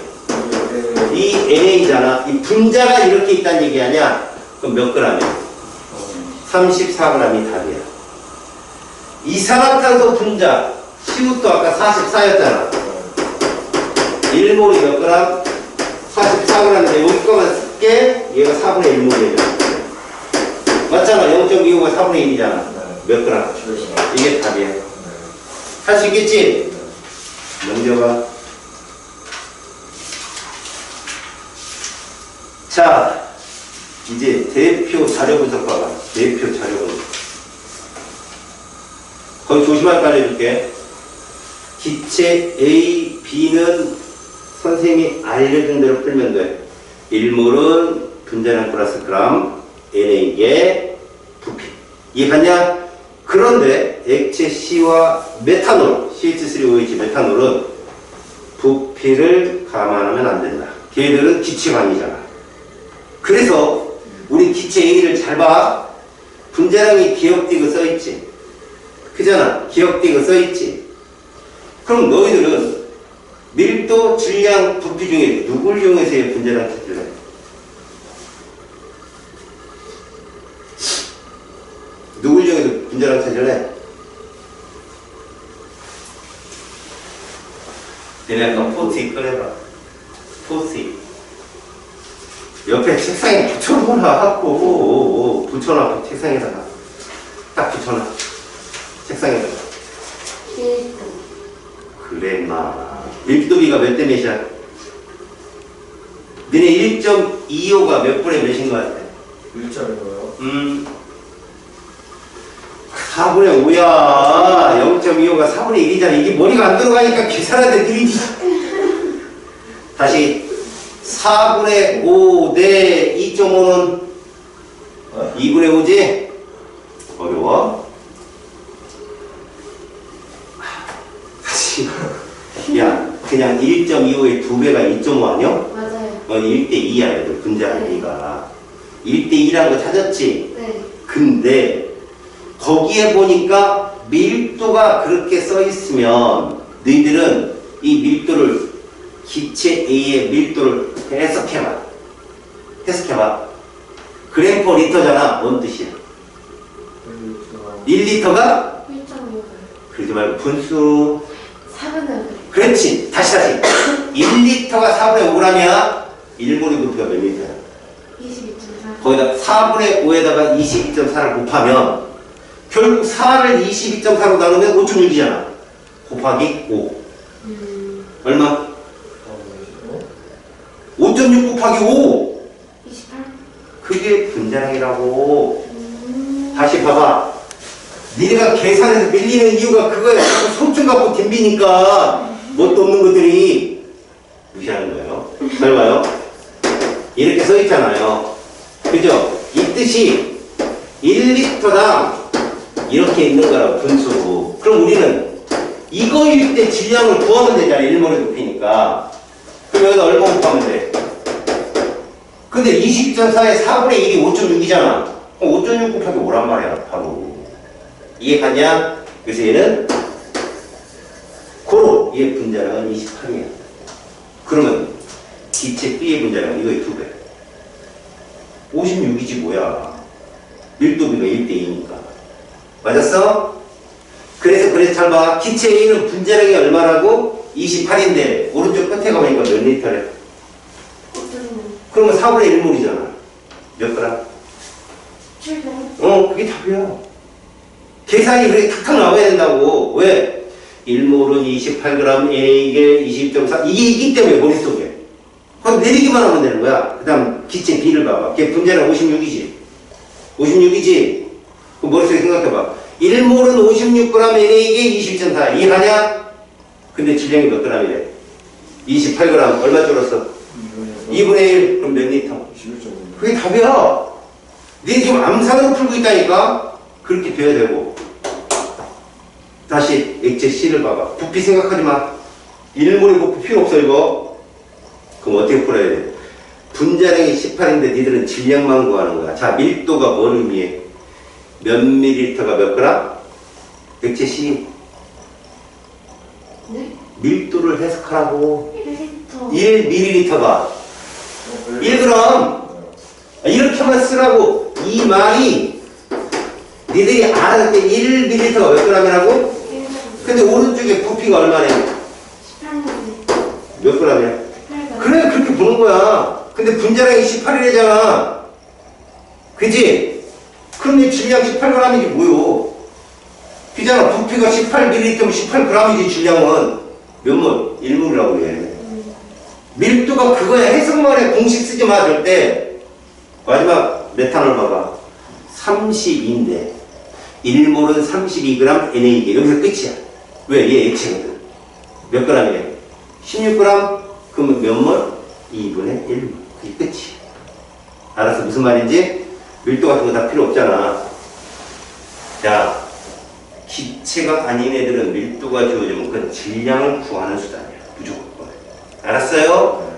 이 NA잖아. 이 분자가 이렇게 있다는 얘기 아니야? 그럼 몇 g이야? 34g이 답이야. 이산화탄소 분자 CO2 아까 44였잖아. 1몰이 몇 g? 44g인데 여기 거만 쓸게. 얘가 4분의 1몰이잖아. 맞잖아. 0.25가 4분의 1이잖아. 몇 g? 이게 답이야. 할 수 있겠지? 넘겨봐. 자, 이제 대표 자료 분석 봐봐. 대표 자료 분석. 거기 조심하게 알려줄게. 기체 A, B는 선생님이 알려준 대로 풀면 돼. 1몰은 분자량 플러스 그램, NA에 부피. 이해갔냐? 그런데 액체 C와 메탄올, CH3OH 메탄올은 부피를 감안하면 안 된다. 걔들은 기체가 아니잖아. 그래서 우리 기체 A를 잘 봐. 분자량이 기억되고 써있지. 그잖아. 기억되고 써있지. 그럼 너희들은 밀도, 질량, 부피 중에 누굴 이용해서 분자량 찾을래? 누굴 이용해서 분자량 찾을래? 얘네 아까 포스잇 꺼내봐. 포스잇. 옆에 책상에 붙여놓고 붙여놔. 책상에다가 딱 붙여놔. 책상에다가. 1도 그래 마. 밀도비가 몇 대 몇이야? 너네 1.25가 몇 분의 몇인 것 같아? 1.2고요. 4분의 5야. 0.25가 4분의 1이잖아. 이게 머리가 안 들어가니까 계산하는데 느리지. 다시 4분의 5 대 2.5는 2분의 5지? 어려워? 다시 야, 그냥 1.25의 2배가 2.5 아니야? 맞아요 1대 2야, 얘들 분자 A가. 1대 2라는 거 찾았지? 네 근데 거기에 보니까 밀도가 그렇게 써 있으면 너희들은 이 밀도를 기체 A의 밀도를 해석해봐. 그램 퍼 리터잖아. 뭔 뜻이야? 1리터가? 1.5 그러지 말고 분수. 4분의 5 그렇지. 다시. 1리터가 4분의 5g이야. 1몰의 부피가 몇 리터야? 22.4 거기다 4분의 5에다가 22.4를 곱하면 결국 4를 22.4로 나누면 5.6이잖아. 곱하기 5. 얼마? 5.6 곱하기 5. 28 그게 분자량이라고. 다시 봐봐. 니네가 계산해서 밀리는 이유가 그거야. 자꾸 손좀 갖고 덤비니까 뭣도 없는 것들이 무시하는 거예요. 잘 봐요. 이렇게 써 있잖아요. 그죠? 이 뜻이 1리터당 이렇게 있는 거라고, 분수로. 그럼 우리는 이거일 때 질량을 구하면 되잖아. 1몰의 부피니까. 그럼 여기다 얼마 곱하면 돼? 근데 22.4에 4분의 1이 5.6이잖아. 그럼 5.6 곱하기 5란 말이야, 바로. 이해가냐? 그래서 얘는 고로 얘 분자량은 28이야. 그러면 기체 B의 분자량은 이거의 2배. 56이지 뭐야. 밀도비가 1대2니까. 맞았어? 그래서 잘 봐. 기체 A는 분자량이 얼마라고? 28인데 오른쪽 끝에 가보니까 몇 리터래? 그러면 4분의 1몰이잖아. 몇 그램? 700. 그게 답이야. 계산이 그렇게 탁탁 나와야 된다고. 왜? 1몰은 28g, 이게 20.4. 이게 있기 때문에 머릿속에. 그럼 내리기만 하면 되는 거야. 그 다음 기체 B를 봐봐. 걔 분자량 56이지. 56이지. 그 머릿속에 생각해봐. 1몰은 56g, 이게 20.4. 이해하냐? 근데 질량이 몇 g이래? 28g. 얼마 줄었어? 2분의 1. 그럼 몇 리터? 11.5. 그게 답이야. 네 지금 암산으로 풀고 있다니까? 그렇게 돼야 되고. 다시 액체 C를 봐봐. 부피 생각하지 마. 1몰의 부피 필요 없어, 이거. 그럼 어떻게 풀어야 돼? 분자량이 18인데 니들은 질량만 구하는 거야. 자, 밀도가 뭘 의미해? 몇 밀리리터가 몇 그램? 액체 C. 네? 밀도를 해석하라고. 1리터. 1ml가 1g. 이렇게만 쓰라고. 이 말이 니들이 알아들 때 1ml가 몇 g이라고? 근데 오른쪽에 부피가 얼마네? 18g. 몇 g이야? 18g. 그래, 그렇게 보는 거야. 근데 분자량이 18이래잖아. 그지? 그럼 이 질량 18g이지 뭐요? 그잖아. 부피가 18ml면 18g이지 질량은. 몇 몰? 1몰이라고 해. 밀도가 그거야. 해석만 해. 공식 쓰지 마, 절대. 마지막 메탄올 봐봐. 32인데 1몰은 32g NaK. 여기서 끝이야. 왜? 얘 액체거든. 몇 g이래? 16g? 그러면 몇 몰? 2분의 1몰. 그게 끝이야. 알았어? 무슨 말인지? 밀도 같은 거 다 필요 없잖아. 자, 기체가 아닌 애들은 밀도가 주어지면 그 질량을 구하는 수단이야. 무조건. 알았어요?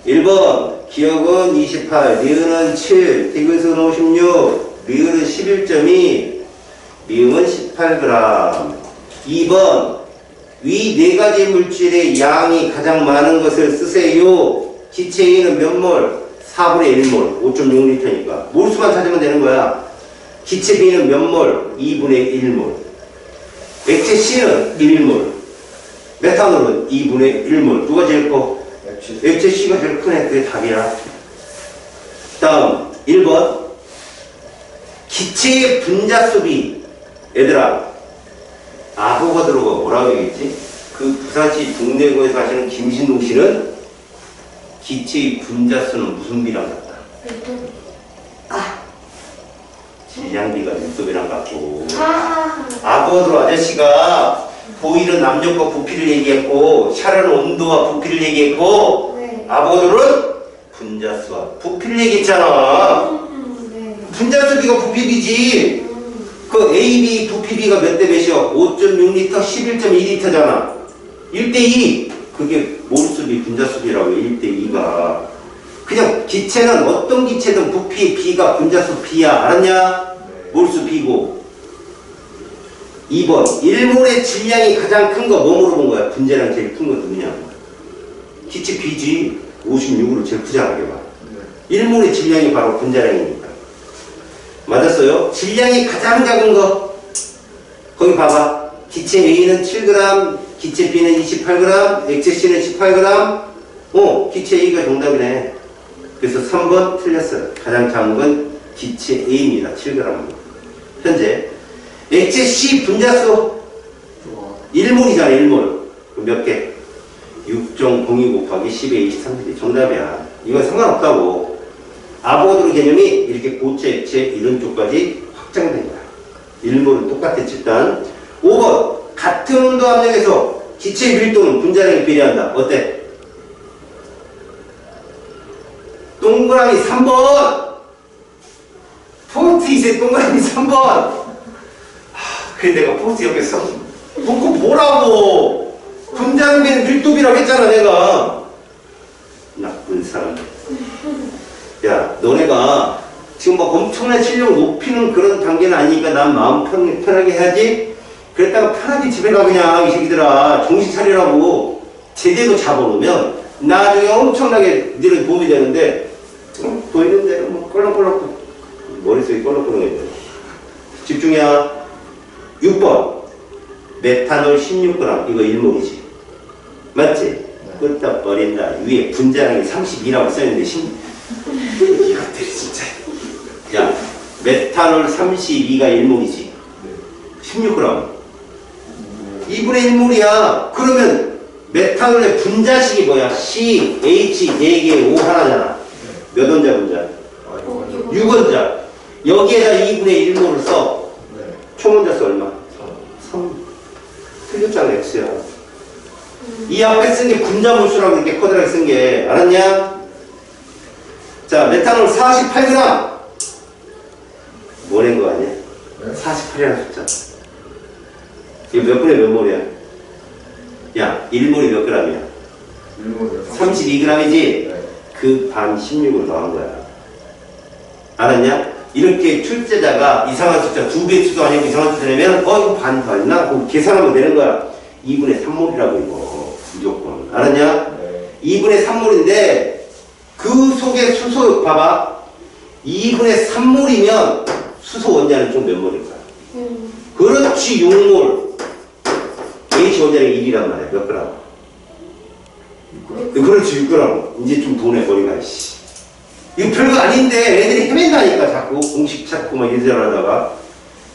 1번 기억은 28, 니은은 7, 디귿은 56, 리을은 11.2, 미음은 18g. 2번 위 네 가지 물질의 양이 가장 많은 것을 쓰세요. 기체 A는 몇 몰? 4분의 1몰, 5.6리터니까 몰수만 찾으면 되는 거야. 기체 B는 몇 몰? 2분의 1몰. 액체 C는 1몰. 메탄올은 2분의 1몰. 누가 제일 커? 액체 C가 제일 크네. 그게 답이야. 다음 1번 기체의 분자수비. 얘들아, 아보가드로가 뭐라고 얘기했지? 그 부산시 동래구에서 하시는 김신동 씨는 기체의 분자수는 무슨 비랑 같다? 질량비가 밀도비랑 같고. 아보가드로 아저씨가 보일은 압력과 부피를 얘기했고, 샤르는 온도와 부피를 얘기했고, 네. 아보가드로는 분자수와 부피를 얘기했잖아. 네. 분자수비가 부피비지. 그 AB 부피비가 몇 대 몇이야? 5.6리터, 11.2리터잖아. 1대2. 그게 몰수비, 분자수비라고 해. 1대2가. 그냥 기체는 어떤 기체든 부피 B가 분자수 B야. 알았냐? 몰수 B고. 2번 1몰의 질량이 가장 큰 거 뭐 물어본 거야? 분자량 제일 큰 거 누구냐? 기체 B지. 56으로 제일 부자하게 봐. 1몰의 질량이 바로 분자량이니까. 맞았어요? 질량이 가장 작은 거 거기 봐봐. 기체 A는 7g, 기체 B는 28g, 액체 C는 18g. 기체 A가 정답이네. 그래서 3번 틀렸어요. 가장 작은 건 기체 A입니다. 7g. 현재 액체 C 분자수 1몰이잖아. 1몰. 그럼 몇 개? 6.02 곱하기 10의 23개. 정답이야. 이건 상관없다고. 아보가드로 개념이 이렇게 고체, 액체 이런 쪽까지 확장된 거야. 1몰은 똑같았지. 일단 5번 같은 온도 압력에서 기체의 밀도는 분자량이 비례한다. 어때? 동그라미 3번. 포인트 있어요. 동그라미 3번. 그래 내가 포인트 옆에 써. 놓고 뭐라고. 분자량비는 밀도비라고 했잖아 내가. 나쁜 사람. 야, 너네가 지금 막 엄청난 실력 높이는 그런 단계는 아니니까 난 마음 편하게 해야지. 그랬다가 편하게 집에 가 그냥 이 새끼들아 정신 차리라고 제대로 잡아놓으면 나중에 엄청나게 니는 도움이 되는데 보이는 대로 뭐 껄렁껄렁 머릿속이 껄렁껄렁해져. 집중이야. 6번 메탄올 16g 이거 일몰이지 맞지? 끄떡 버린다. 위에 분자량이 32라고 써있는데 이것들이 진짜 야 메탄올 32가 일몰이지 16g 2분의 1몰이야. 그러면 메탄올의 분자식이 뭐야? CH 4개 O 하나잖아. 몇 원자 분자? 아, 이거 6원자. 여기에다 2분의 1몰을 써. 네. 총 원자 수 얼마? 3. 틀렸잖아, X야. 이 앞에 쓴 게 분자몰수라고 이렇게 커다랗게 쓴 게, 알았냐? 자, 메탄올 48g. 뭐낸 거 아니야? 네? 48이라는 숫자. 이거 몇 분의 몇 몰이야? 야, 1몰이 몇 g이야? 32g이지? 네. 그 반 16으로 더한 거야. 알았냐? 이렇게 출제자가 이상한 숫자, 2배수도 아니고 이상한 숫자 내면, 이거 반 더했나? 그거 계산하면 되는 거야. 2분의 3몰이라고 이거. 무조건. 알았냐? 네. 2분의 3몰인데, 그 속에 수소, 봐봐. 2분의 3몰이면 수소 원자는 좀 몇 몰일까? 그렇지, 6몰. H 원자량이 1이란 말이야. 몇 그램? 그렇지, 6g. 이제 좀 돈에 버리가, 씨. 이거 별거 아닌데 애들이 헤맨다니까, 자꾸. 공식 찾고 막 이러다가.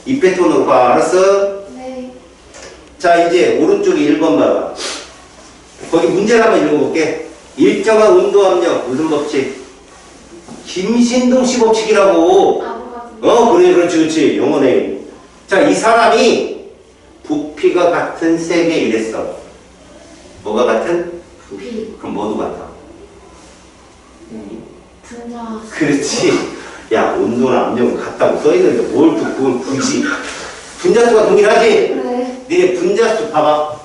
이 패턴으로 봐. 알았어? 네. 자, 이제 오른쪽에 1번 봐봐. 거기 문제를 한번 읽어볼게. 일정한 온도 압력, 무슨 법칙? 김신동 씨 법칙이라고. 그래, 그렇지. 영어네. 자, 이 사람이 부피가 같은 세 개 이랬어. 뭐가 같은? 부피. 그럼 뭐도 같아? 분자. 그렇지. 야, 온도나 압력은 같다고 써있는데 뭘 또 그걸 굳이. 분자수가 동일하지? 네. 니네 분자수 봐봐.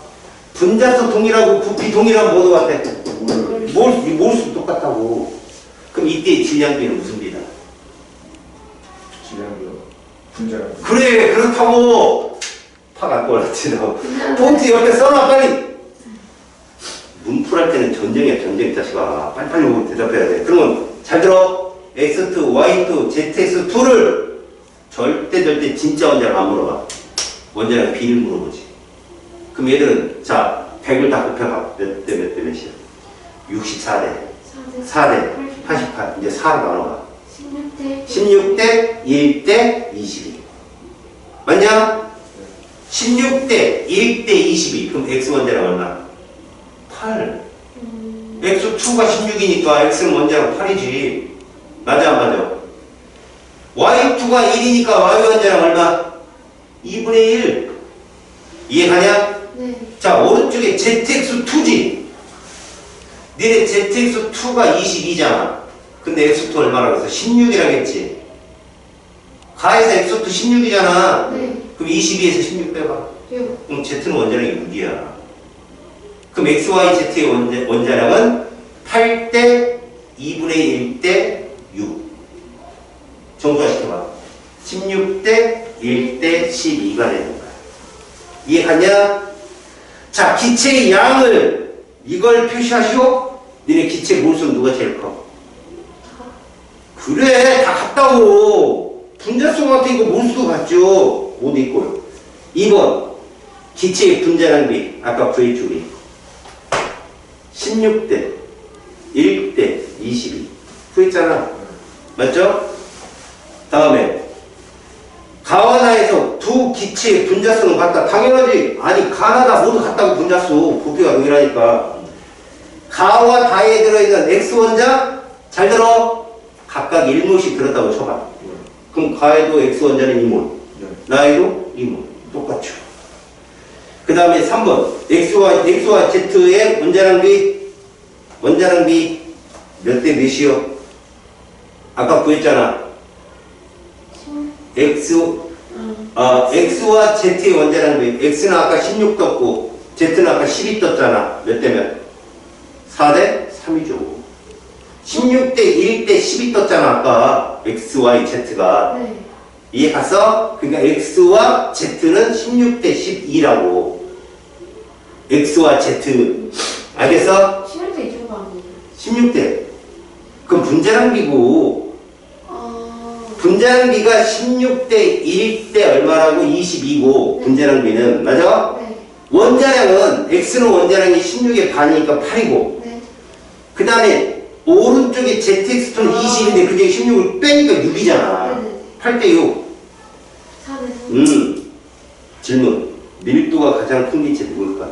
분자수 동일하고 부피 동일하면 뭐도 같아? 몰수 똑같다고. 그럼 이때 질량비는 무슨 비다? 질량이요. 분자량. 그래, 그렇다고. 팍 안 꺼놨지, 너. 폰트 옆에 써놔, 빨리. 문풀할 때는 전쟁이야, 전쟁, 자식아. 빨리빨리 오고 대답해야 돼. 그러면 잘 들어. X2, Y2, ZX2를 절대 진짜 원자를 안 물어봐. 원자량 B를 물어보지. 그럼 얘들은, 자, 100을 다 곱해봐. 몇 대 몇이야? 64대. 4대. 88. 이제 4로 나눠봐. 16대. 16대 1대 22. 맞냐? 16대 1대 22. 그럼 X 원자량 얼마? 8. X2가 16이니까 X는 원자량 8이지. 맞아, 안 맞아? Y2가 1이니까 Y 원자량 얼마? 2분의 1. 이해가냐? 네. 자, 오른쪽에 ZX2지. 니네 ZX2가 22잖아. 근데 X2 얼마라고 했어? 16이라고 했지. 가에서 X2 16이잖아. 네. 그럼 22에서 16 빼봐. 6. 그럼 Z는 원자량이 6이야. 그럼 XYZ의 원자량은 8대 2분의 1대 6. 정수화시켜봐. 16대 1대 12가 되는 거야. 이해갔냐? 자, 기체의 양을 이걸 표시하시오. 니네 기체 몰수는 누가 제일 커? 그래, 다 같다고. 분자성 같은 거 몰수도 같죠. 모두 있고요. 2번 기체의 분자량비. 아까 VHB 16대 1대 22 구했잖아. 맞죠? 다음에 가와나에서 두 기체의 분자수는 같다. 당연하지. 아니, 가나다 모두 같다고. 분자수 부피가 동일하니까. 가와 다에 들어있는 X원자 잘 들어. 각각 1몰씩 들었다고 쳐봐. 그럼 가에도 X원자는 2몰, 나에도 2몰. 똑같죠. 그 다음에 3번 X와 Z의 원자량비 몇 대 몇이요? 아까 구했잖아. X와 Z의 원자량비. X는 아까 16 떴고 Z는 아까 12 떴잖아. 몇 대 몇? 4대 3이죠. 16대 1대 10이 떴잖아 아까 x, y, z가. 네. 이해 갔어? 그러니까 x와 z는 16대 12라고. x와 z. 알겠어? 16대 이쪽으로 아니에요. 16대. 그럼 분자량비고 아. 분자량비가 16대 1대 얼마라고 22고 분자량비는 맞아? 네. 원자량은 x는 원자량이 16의 반이니까 8이고 네. 그 다음에 오른쪽에 zx는 20인데 그게 16을 빼니까 6이잖아. 네네. 8대 6. 4대 3. 질문. 밀도가 가장 큰 게 누굴까?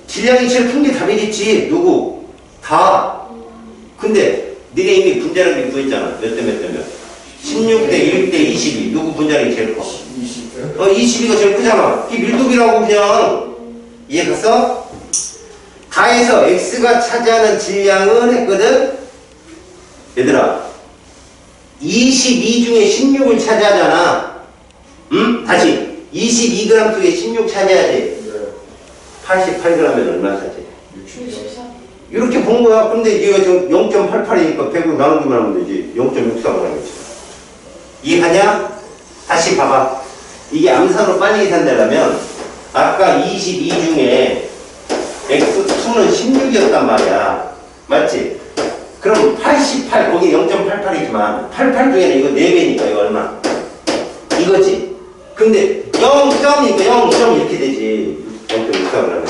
질량이 제일 큰 게 답이겠지. 누구? 다. 근데 니네 이미 분자량비 구했잖아. 몇 대 몇 대 몇? 16대 1대 22. 누구 분자량이 제일 커? 20. 22가 제일 크잖아. 이게 밀도비라고 그냥. 이해 갔어? 다해서 x가 차지하는 질량은 했거든? 얘들아 22 중에 16을 차지하잖아. 응? 다시 22g 속에 16 차지해야지. 네. 88g이면 얼마 차지? 64. 이렇게 본 거야. 근데 이거 지금 0.88이니까 100으로 나누기만 하면 되지. 0.64가 나겠지. 이해하냐? 다시 봐봐. 이게 암산으로 빨리 계산되려면 아까 22 중에 x2는 16이었단 말이야. 맞지? 그럼 88, 거기 0.88이지만 88 중에는 이거 4배니까 이거 얼마? 이거지. 근데 0.이니까 0. 이렇게 되지. 0.64를 하면.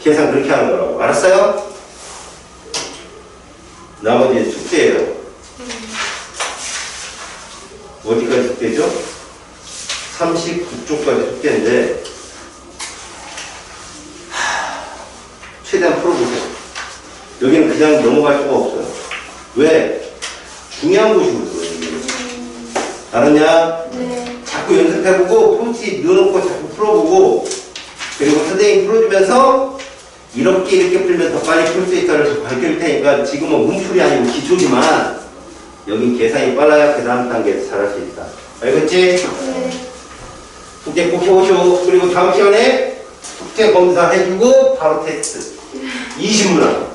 계산 그렇게 하는 거라고. 알았어요? 나머지 숙제예요. 어디까지 숙제죠? 39쪽까지 숙제인데 최대한 풀어보세요. 여기는 그냥 넘어갈 수가 없어요. 왜? 중요한 곳이거든. 알았냐? 네. 자꾸 연습해보고 포스트잇 넣어놓고 자꾸 풀어보고 그리고 선생님 풀어주면서 이렇게 풀면 더 빨리 풀 수 있다를 밝힐 테니까 지금은 문풀이 아니고 기초지만 여긴 계산이 빨라야 그 다음 단계에서 잘할 수 있다. 알겠지? 네. 숙제 꼭 해오시오. 그리고 다음 시간에 숙제 검사 해주고 바로 테스트. 20문항.